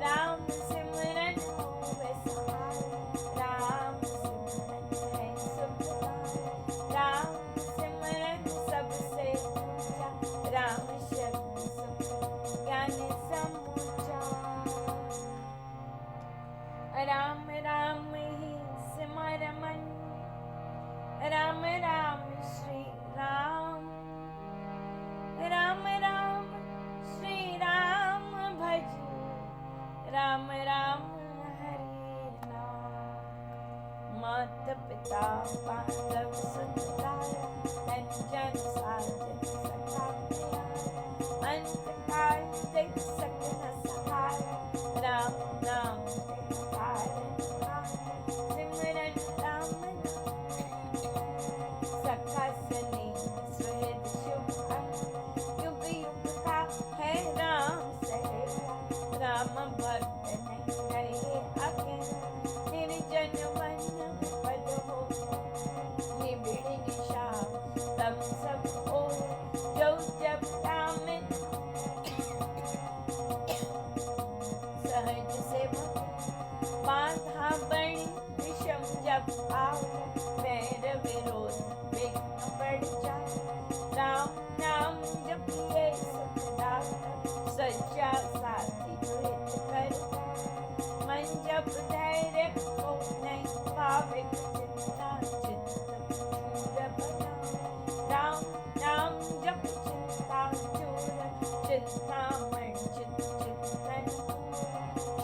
राम सिमरन होवे सहाय, राम सिमरन है सुखदाय, राम सिमरन सबसे ऊंचा, राम शब्द चिंतामण चित चिंतन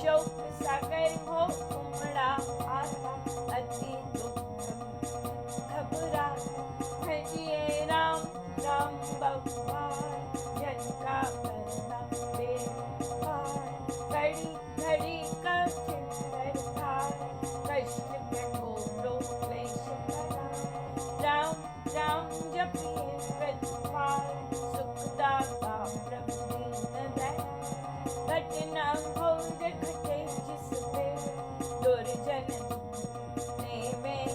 शोक सागर हो उमड़ा आता अति दुख घबरा भजिए राम राम भगवान जन का करता बेपार घड़ी घड़ी कठिन दरकार कष्ट कठोरो क्लेश करा राम राम जपिए प्रतिपाल सुखदाता प्रभु दीन दयाल घटना घोर घटे जिस पे दुर्जन ने में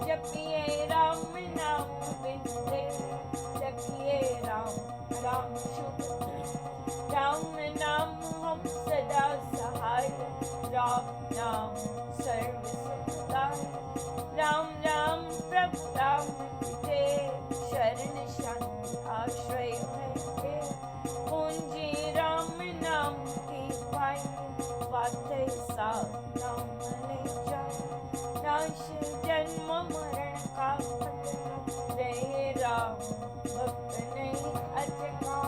जपिए राम नाम बिंदे जपिए राम राम शुभ राम नाम हम सदा सहाय राम नाम सर्व सुखदाय राम राम प्रभु राम ते शरण शांति आश्रय है पूंजी राम नाम की पाई बातें सा नाम ले जाए नाश जन्म मरण का खतरा रहे राम भक्त नहीं अटका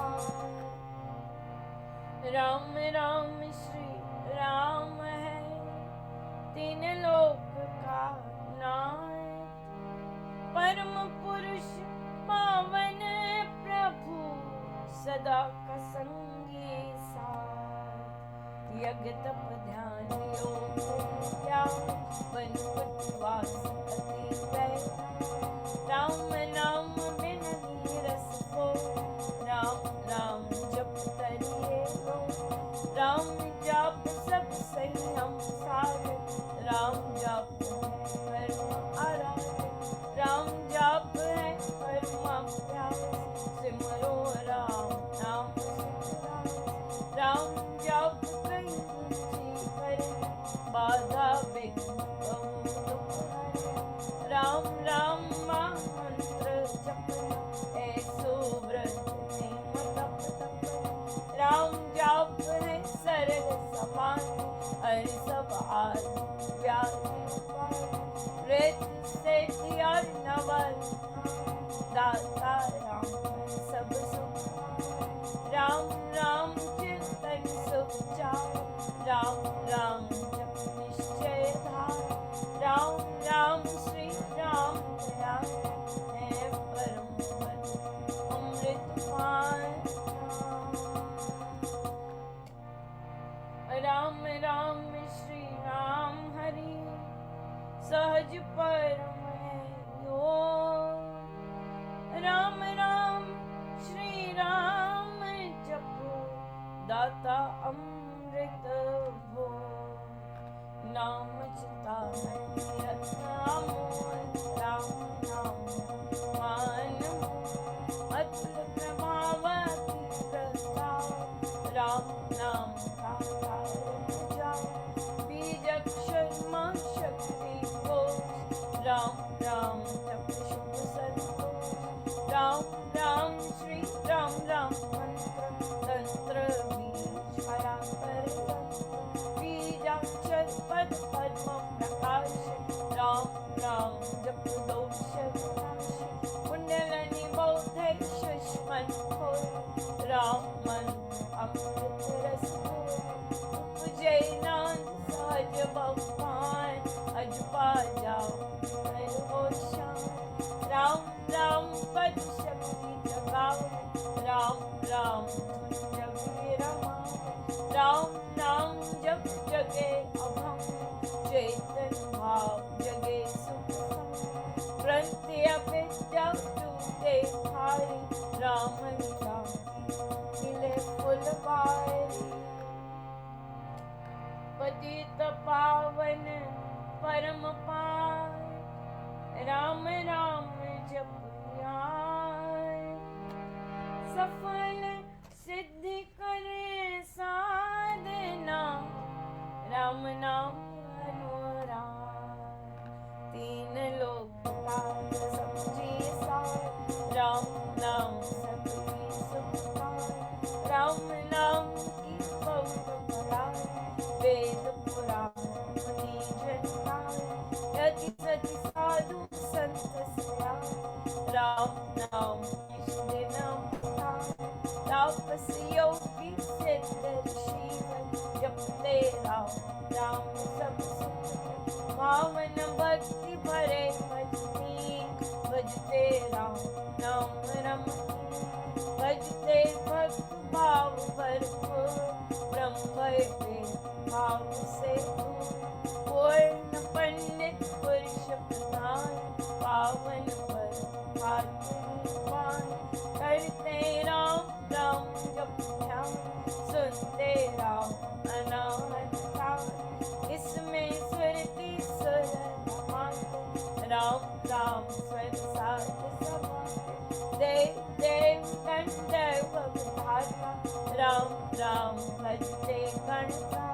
राम राम श्री राम है तीन लोक का नाथ परम पुरुष पावन प्रभु सदा का संगी साथ यज्ञ तप ध्यान योग त्याग वनपति वास अति वैराग राम नाम बिन नीरस को राम राम जप तरिए लो राम जाप सब संयम साध राम जाप है परम आराध राम जाप है परम अभ्यास सिमरो राम नाम सुखदायक राम जाप कहीं ऊंची करे बाधा विघ्न बहु दुख हरे राम राम महामंत्र जपना ऐसो व्रत नियम तप तप राम जाप है सरल समान हर सब आदि व्याधि उपाय वृत सिद्धि और नवल दाता राम है सब सुख राम राम चिंतन सुख जाओ राम राम जप निश्चय धार राम राम श्री राम दयाल है परम पद अमृत पान राम राम श्री राम हरि सहज परम है योग राम राम श्री राम जपो दाता अमृत भो नाम चितामणि रत्न अमोल राम नाम मान अतुल प्रभाव अति प्रताप राम नाम का जाओ बीज अक्षर मां शक्ति को राम राम जप शुभ संतोष राम राम श्री राम राम मंत्र तंत्र बीज हरा कर बीजाक्षर पद पद्म प्रकाश राम राम जप दोष विनाश कुंडलनि बौद्धै सुष्मन खोल राम मन अमृत रस उपजय नाद सहज भगवान अजपा जाओ हर हो शान राम राम पद शक्ति जगाओ राम राम धुन जगे रमा राम नाम जप जगे अभम चेतन भाव जगे सुख प्रत्य विद्या टूटे भारी राम लीला खिले फुलवारी पतित पावन परम पार राम राम जप ध्यान सफल सिद्धि करे साधना राम नाम अनुराग तीन लोक का समझी सार राम नाम सबकी सुख राम नाम की बहुत बड़ा वेद पुराण मुनि जन यति सति साधु संत सया राम नाम इष्ट नाम तापस योगी सिद्ध ऋषि जपते राम राम सब सुख पावन भक्ति भरे भजनी भजते राम नाम रमती भजते भक्त भाव भरपूर ब्रह्म भाव से पूर्ण पंडित पुरुष प्रधान पावन पर आत्मवान करते राम राम जप ध्यान सुनते राम अनाहत कान इसमें सुरति सुर राम राम स्वर साध समाधि देव देव गंधर्व विधाता राम राम भजते गणदाता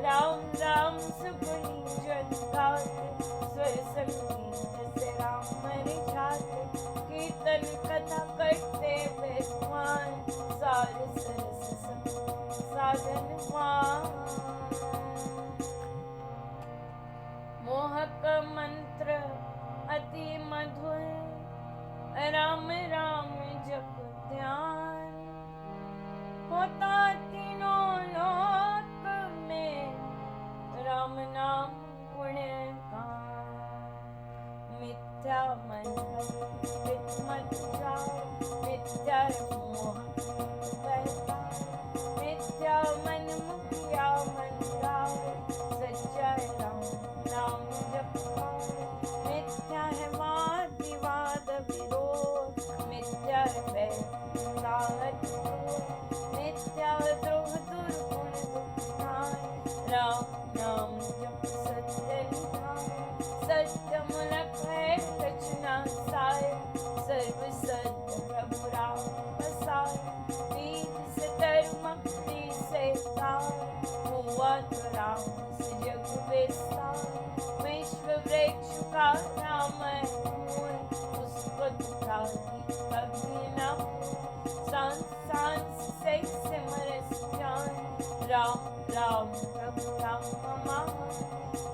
राम राम सुगुनी जन गाते स्वर संगीत से राम रिझाते कीर्तन कथा करते विद्वान सार सरस साधनवान मोहक मंत्र अति मधुर राम राम जप ध्यान होता तीनों लोक में राम नाम गुणगान मिथ्या मन मत जाओ मिथ्या मोह बहता मिथ्या मन मुखिया मन गावे सच्चा राम नाम जपो मिथ्या है वाद विवाद विरोध मिथ्या है बैसाहट मिथ्या द्रोह दुर्गुण दुखान राम नाम जप सत्य निधान सत्य मूलक है रचना साय सर्व सत्य प्रभु राम बसाय वीर से धर्म वीर से काल हुआ तो राम से जग विस्तार विश्व वृक्ष का नाम है मूल उसको दुखाती कभी न सांस सांस से सिमर जान राम राम प्रभु राम महान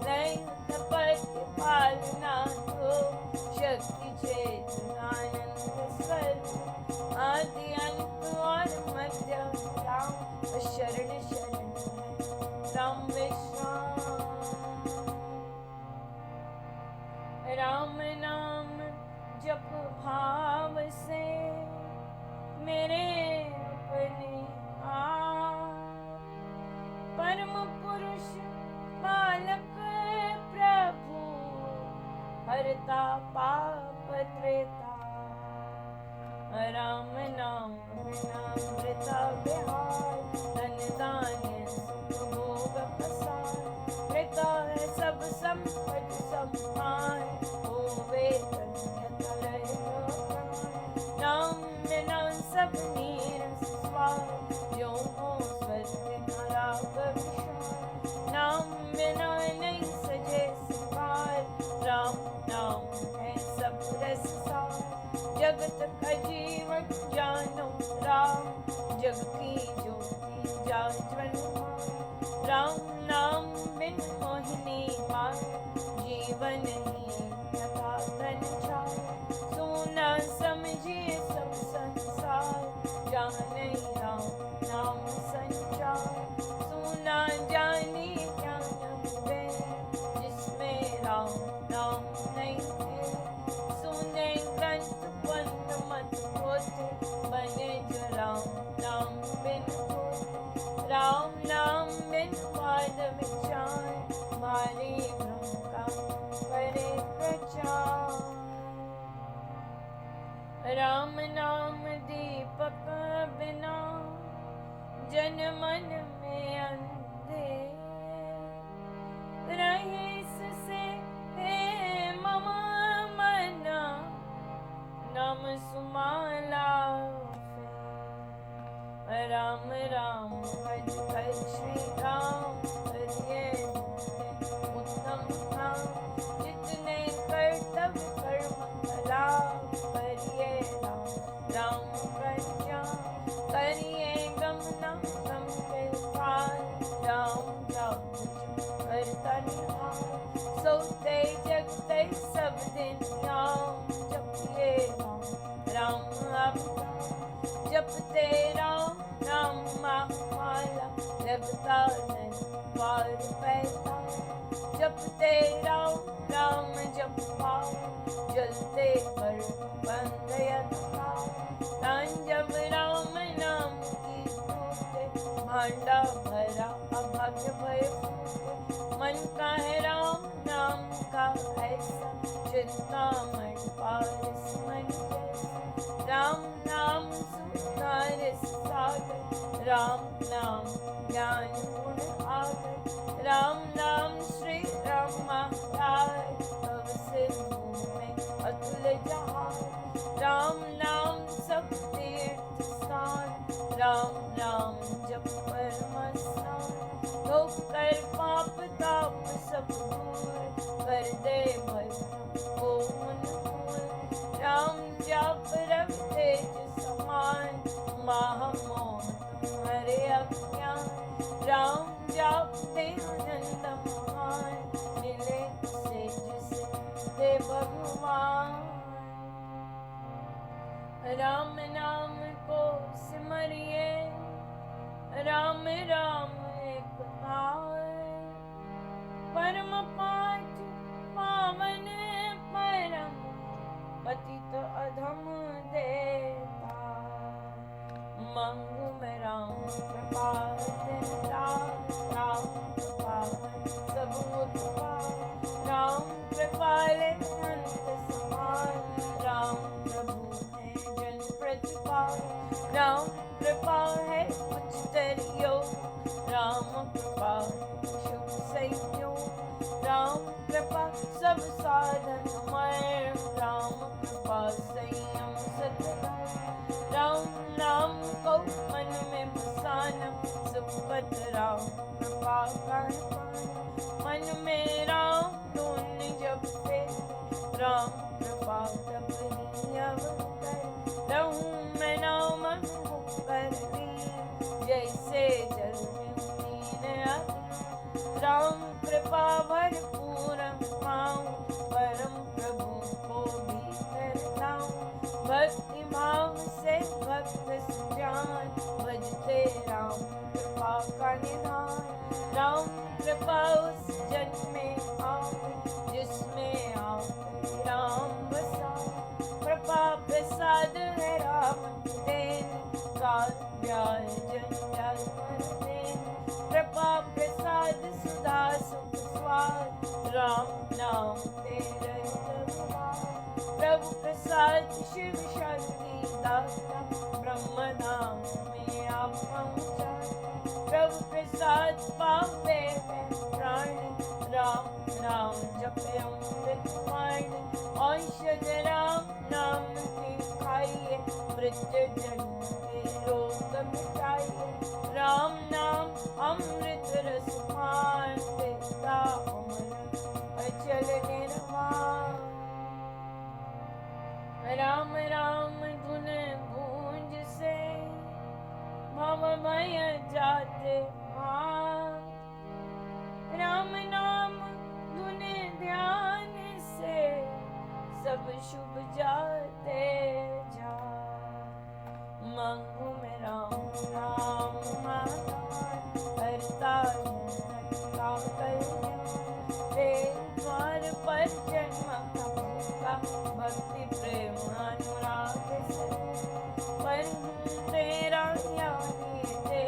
नहीं तपस्या पालना हो शक्ति चेतनानंद स्वरूप आदि अंत और मध्य राम शरण शरण राम विश्राम राम नाम जप भाव से मेरे अपने परम पुरुष बालक प्रभु हरता पाप त्रेता राम नाम अमृता विहार धन दान सुख भोग प्रसाद कृता है सब संपत्ति सम्मान होवे नाम बिना सब नीरस स्वार जो हो स्वर्ग नरक विशाल नाम बिना नहीं सजे सिंगार राम नाम है सब रस सार जगत का जीवन जानो राम जग की ज्योति जाज्वल राम नाम बिन मोहिनी मार जीवन ही यथा धन चार सोना समझिए सब संसार जाने राम नाम संचार सोना जाने क्या नबे जिसमें राम नाम नहीं है सुने ग्रंथ बंद मत होते बने जो राम नाम बिन होते राम नाम बिन वाद विचार मारे भ्रम का करे प्रचार राम नाम दीपक बिना जन मन में अंधे रहीस से हे मम मना नाम सुमाला राम राम भज कर श्री राम हरिये उत्तम नाम जितने कर्तव्य कर्म कला करिए राम राम प्रजा करिए गमना गम के पार राम राम करता निहार सोते जगते सब दिन राम जपिए राम राम आप जपते राम से कर बंद यथा। जब राम नाम की टूटे भांडा भरा अभाग्य भय फूटे। मन का है राम नाम का ऐसा चिंतामण पारस मन जैसा। राम नाम सुधार सागर राम नाम ज्ञान गुण आगर। राम नाम श्री राम महाराज तब सिंधु में अतुल जहाज। राम नाम सब तीर्थ स्थान राम नाम जप परम स्थान। तो कर पाप ताप सब दूर कर दे भय को उन्मूल। राम जाप रवि तेज समान महामोह तुम्हारे अज्ञान। राम जाप दे आनंद महान मिले से जिसे दे भगवान। राम नाम को सिमरिए राम राम एक ताय। परम पाठ पावन परम पतित अधम देता। मंगू में राम कृपा राम कृपा सब उत्पाद। राम कृपाले अंत समान राम प्रभु है जन प्रतिपाल। राम कृपा है उच्चतर योग राम कृपा शुभ संयोग। राम कृपा सब साधन मय राम कृपा संयम सतधर्म। राम नाम को मन में बसाना सुपथ राम कृपा का मन में राम धुन जपते राम कृपा तब ही अवतर। रहूं मैं नाम कर जैसे जल में नींद आती। राम कृपा भरपूर पाऊं परम प्रभु को भीतर लाऊं। भक्ति भाव से भक्त सुजान भजते राम कृपा का निधान। राम कृपा उस जन में आवे जिसमें आवे राम बसा। कृपा प्रसाद है राम देन काल ब्याह जंजाल पर देन। कृपा प्रसाद सुधा सुख स्वाद राम नाम तेरे प्रभु प्रसाद शिव शक्ति दाता ब्रह्म धाम में आप पहुँचा। प्रभु प्रसाद पावे प्राणी राम नाम जपे अमृत वाणी। औषध राम नाम की खाइए मृत्यु जन्म के रोग मिटाइए। राम नाम अमृत रस पान देता अमर अचल निर्वाण। राम राम गुण गूंज से भवमय जाते भाग। राम नाम धुन ध्यान से सब शुभ जाते जा। मंगू में राम राम महान करता का कल्याण। द्वार पर जन्म का भक्ति प्रेम अनुराग से। पर तेरा यानी दे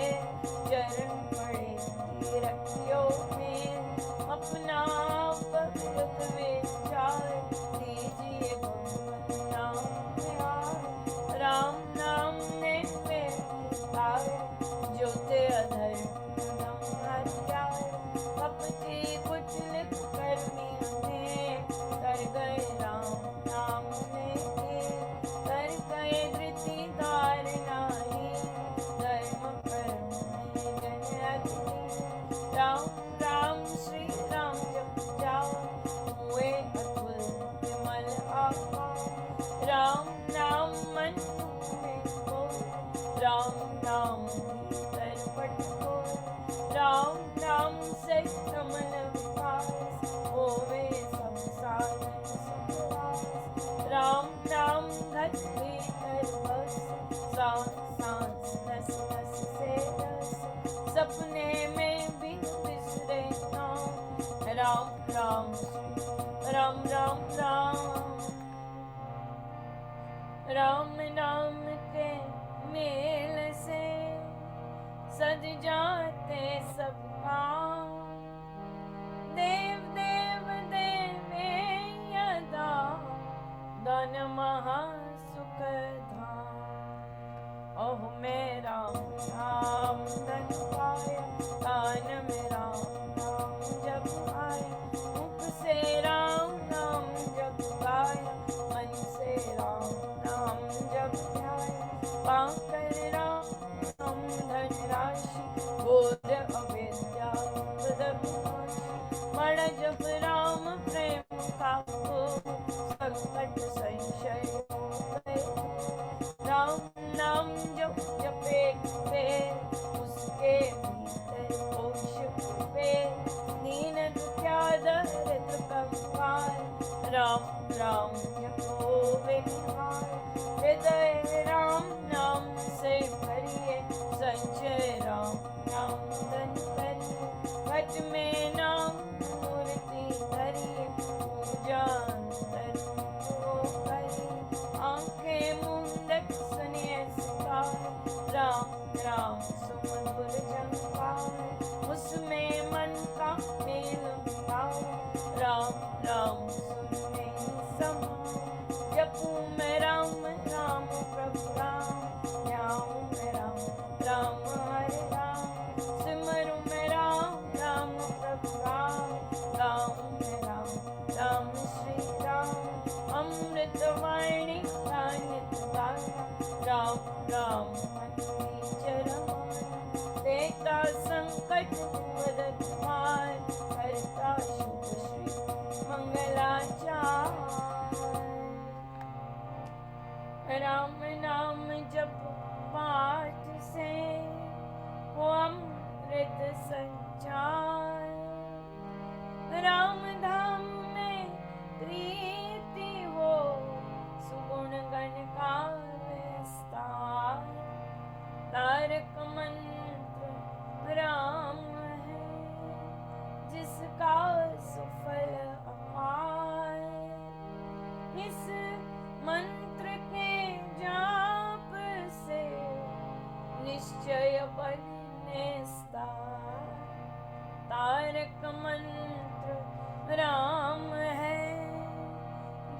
चरण पड़े रखियो में। अपना पवित्र विचार दीजिए भगवान नाम प्यार। राम नाम ने मेरे सज जाते सब काम। देव देव देवे यदा दान महा सुख धाम। ओह मेरा राम धन पाया, कान में राम नाम जप आया। मुख से राम नाम जप गाया, मन से राम नाम जप ध्याया। पाकर राम नाम धन राशि, घोर अविद्या विनाशी। मण जप राम प्रेम का संकट संशय हो गए। राम नाम जप जपे पे, उसके भीतर कोश पे। दीन दुखिया दरिद्र कंगाल, राम राम जपो वे निहाल। हृदय राम नाम से भरिए, संचय राम नाम धन करिए। घट में नाम मूर्ति धरिए, पूजा अंतर को करिए। आंखें मुंदक सुनिए सिखाए, राम राम सुमधुर झंकार। उसमें मन का मेल मिलाओ, राम राम सुनने समाओ। जपूं मैं राम राम प्रभु राम, ध्याऊं मैं राम राम हरे राम। सिमरूं मैं राम राम प्रभु राम, गाऊं मैं राम राम श्री राम। अमृत वाणी गायत गाया, राम राम मन चरमाया। देता संकट वरद पार, करता शुभ श्री मंगलाचार। राम नाम जप पाठ से हो अमृत संचार। राम धाम में प्रीति हो, सुगुण गण का विस्तार। तारक मंत्र राम है, जिसका सुफल अपार। इस मंत्र के जाप से निश्चय बने निस्तार। तारक मंत्र राम है,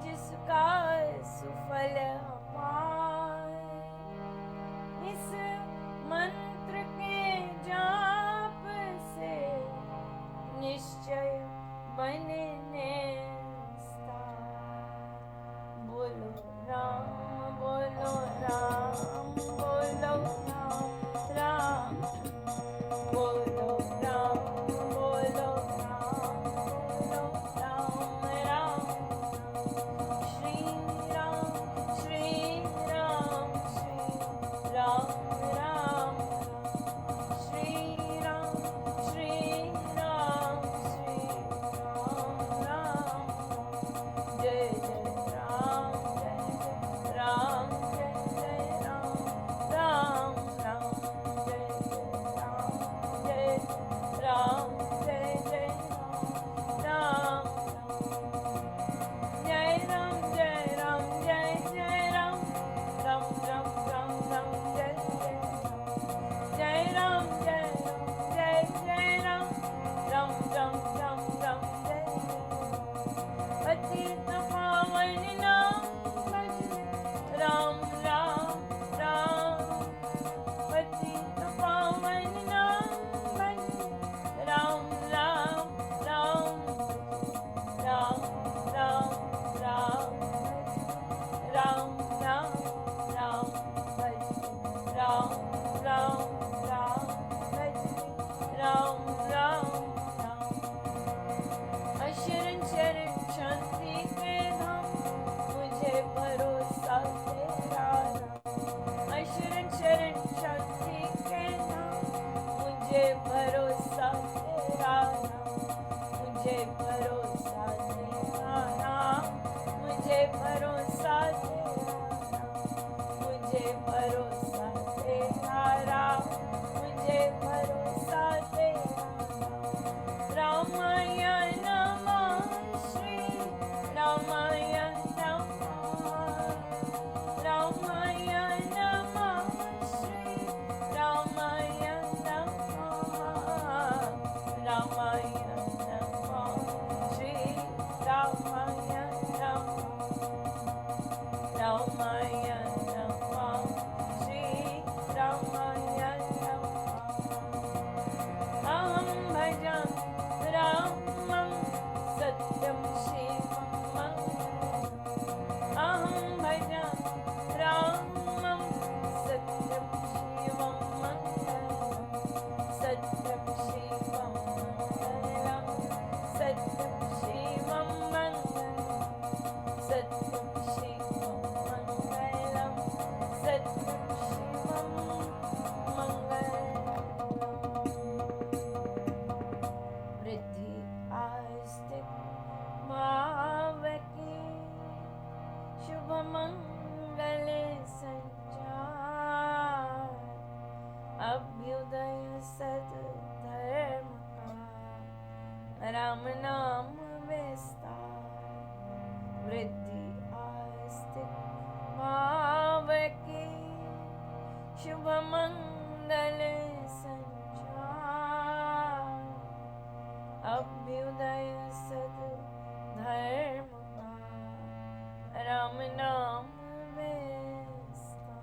जिसका सुफल अपार। इस मंत्र के जाप से निश्चय बने निस्तार। बोलो राम बोलो राम, बोलो राम राम। बोलो राम बोलो राम, बोलो राम राम। श्री राम श्री राम श्री राम राम। श्री राम श्री राम श्री राम राम। जय जय राम जय जय राम, जय जय राम राम राम। जय जय राम जय जय राम, जय जय राम राम। जय राम जय राम जय जय राम, राम राम राम राम जय जय राम। जय राम जय राम जय जय राम, राम राम राम राम जय जय। पतित पावन नाम भजने, राम राम राम। पतित पावन नाम भजने, राम राम राम। राम राम राम भजने, राम राम राम भजने, राम राम राम भजने, राम राम राम। अशरण शरण शांति के धाम, मुझे भरोसा तेरा नाम। अशरण शरण शांति के धाम, मुझे भरोसा तेरा नाम। मुझे भरोसा तेरा नाम, मुझे भरोसा तेरा नाम। मुझे भरोसा तेरा राम, मुझे भरोसा तेरा नाम। रामाय नमः श्री रामाय नमः। रामाय नमः श्री रामाय नमः। अभ्युदय सद धर्म का राम नाम विस्तार वृद्धि आस्तिक भाव की शुभ मंगल संचार अभ्युदय सद धर्म का राम नाम विस्तार।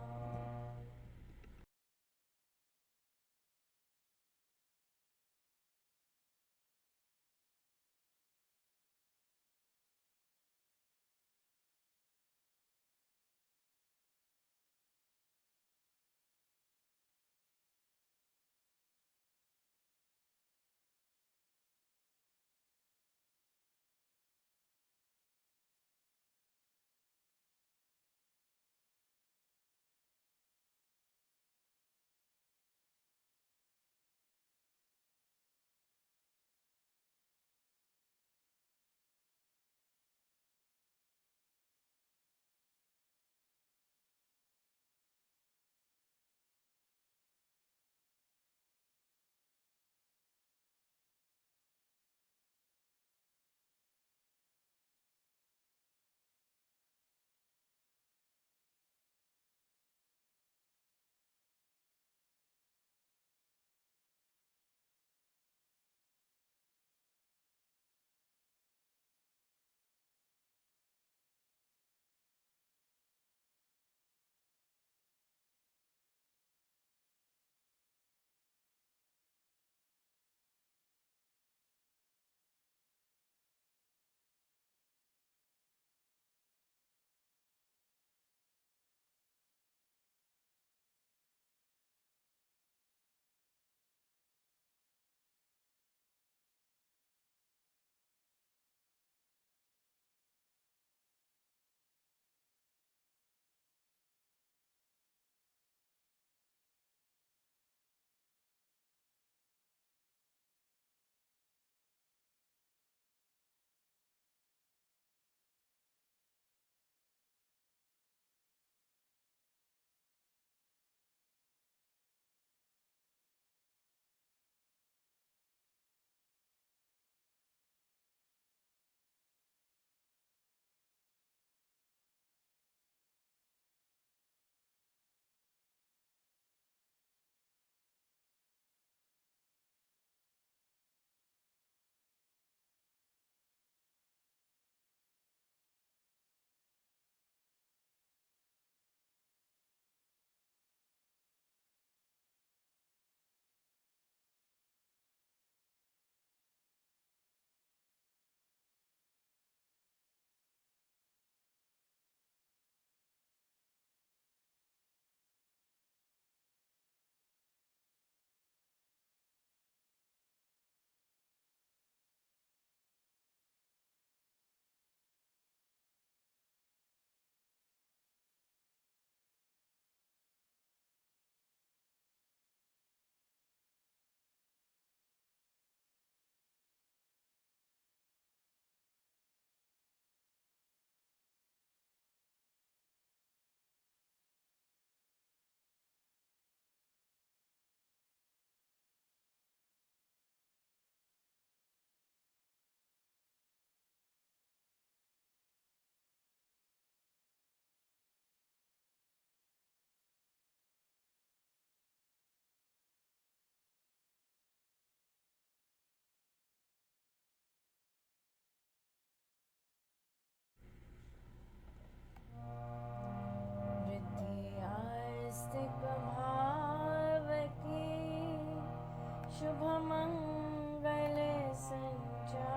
शुभ मंगल संचार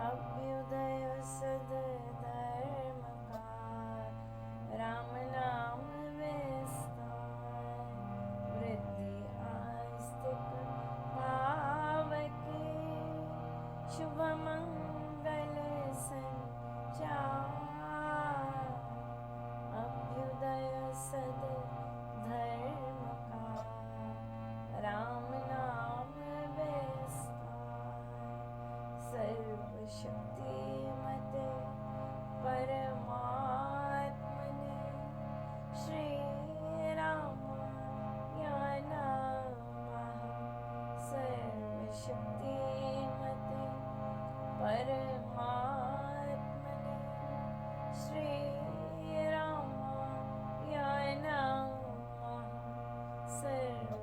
अभ्युदय सद धर्म का राम नाम विस्तार वृद्धि आस्तिक भाव की शुभ मंगल संचार अभ्युदय सद धर्म का राम नाम विस्तार सर्वशक्तिमते कैसा है?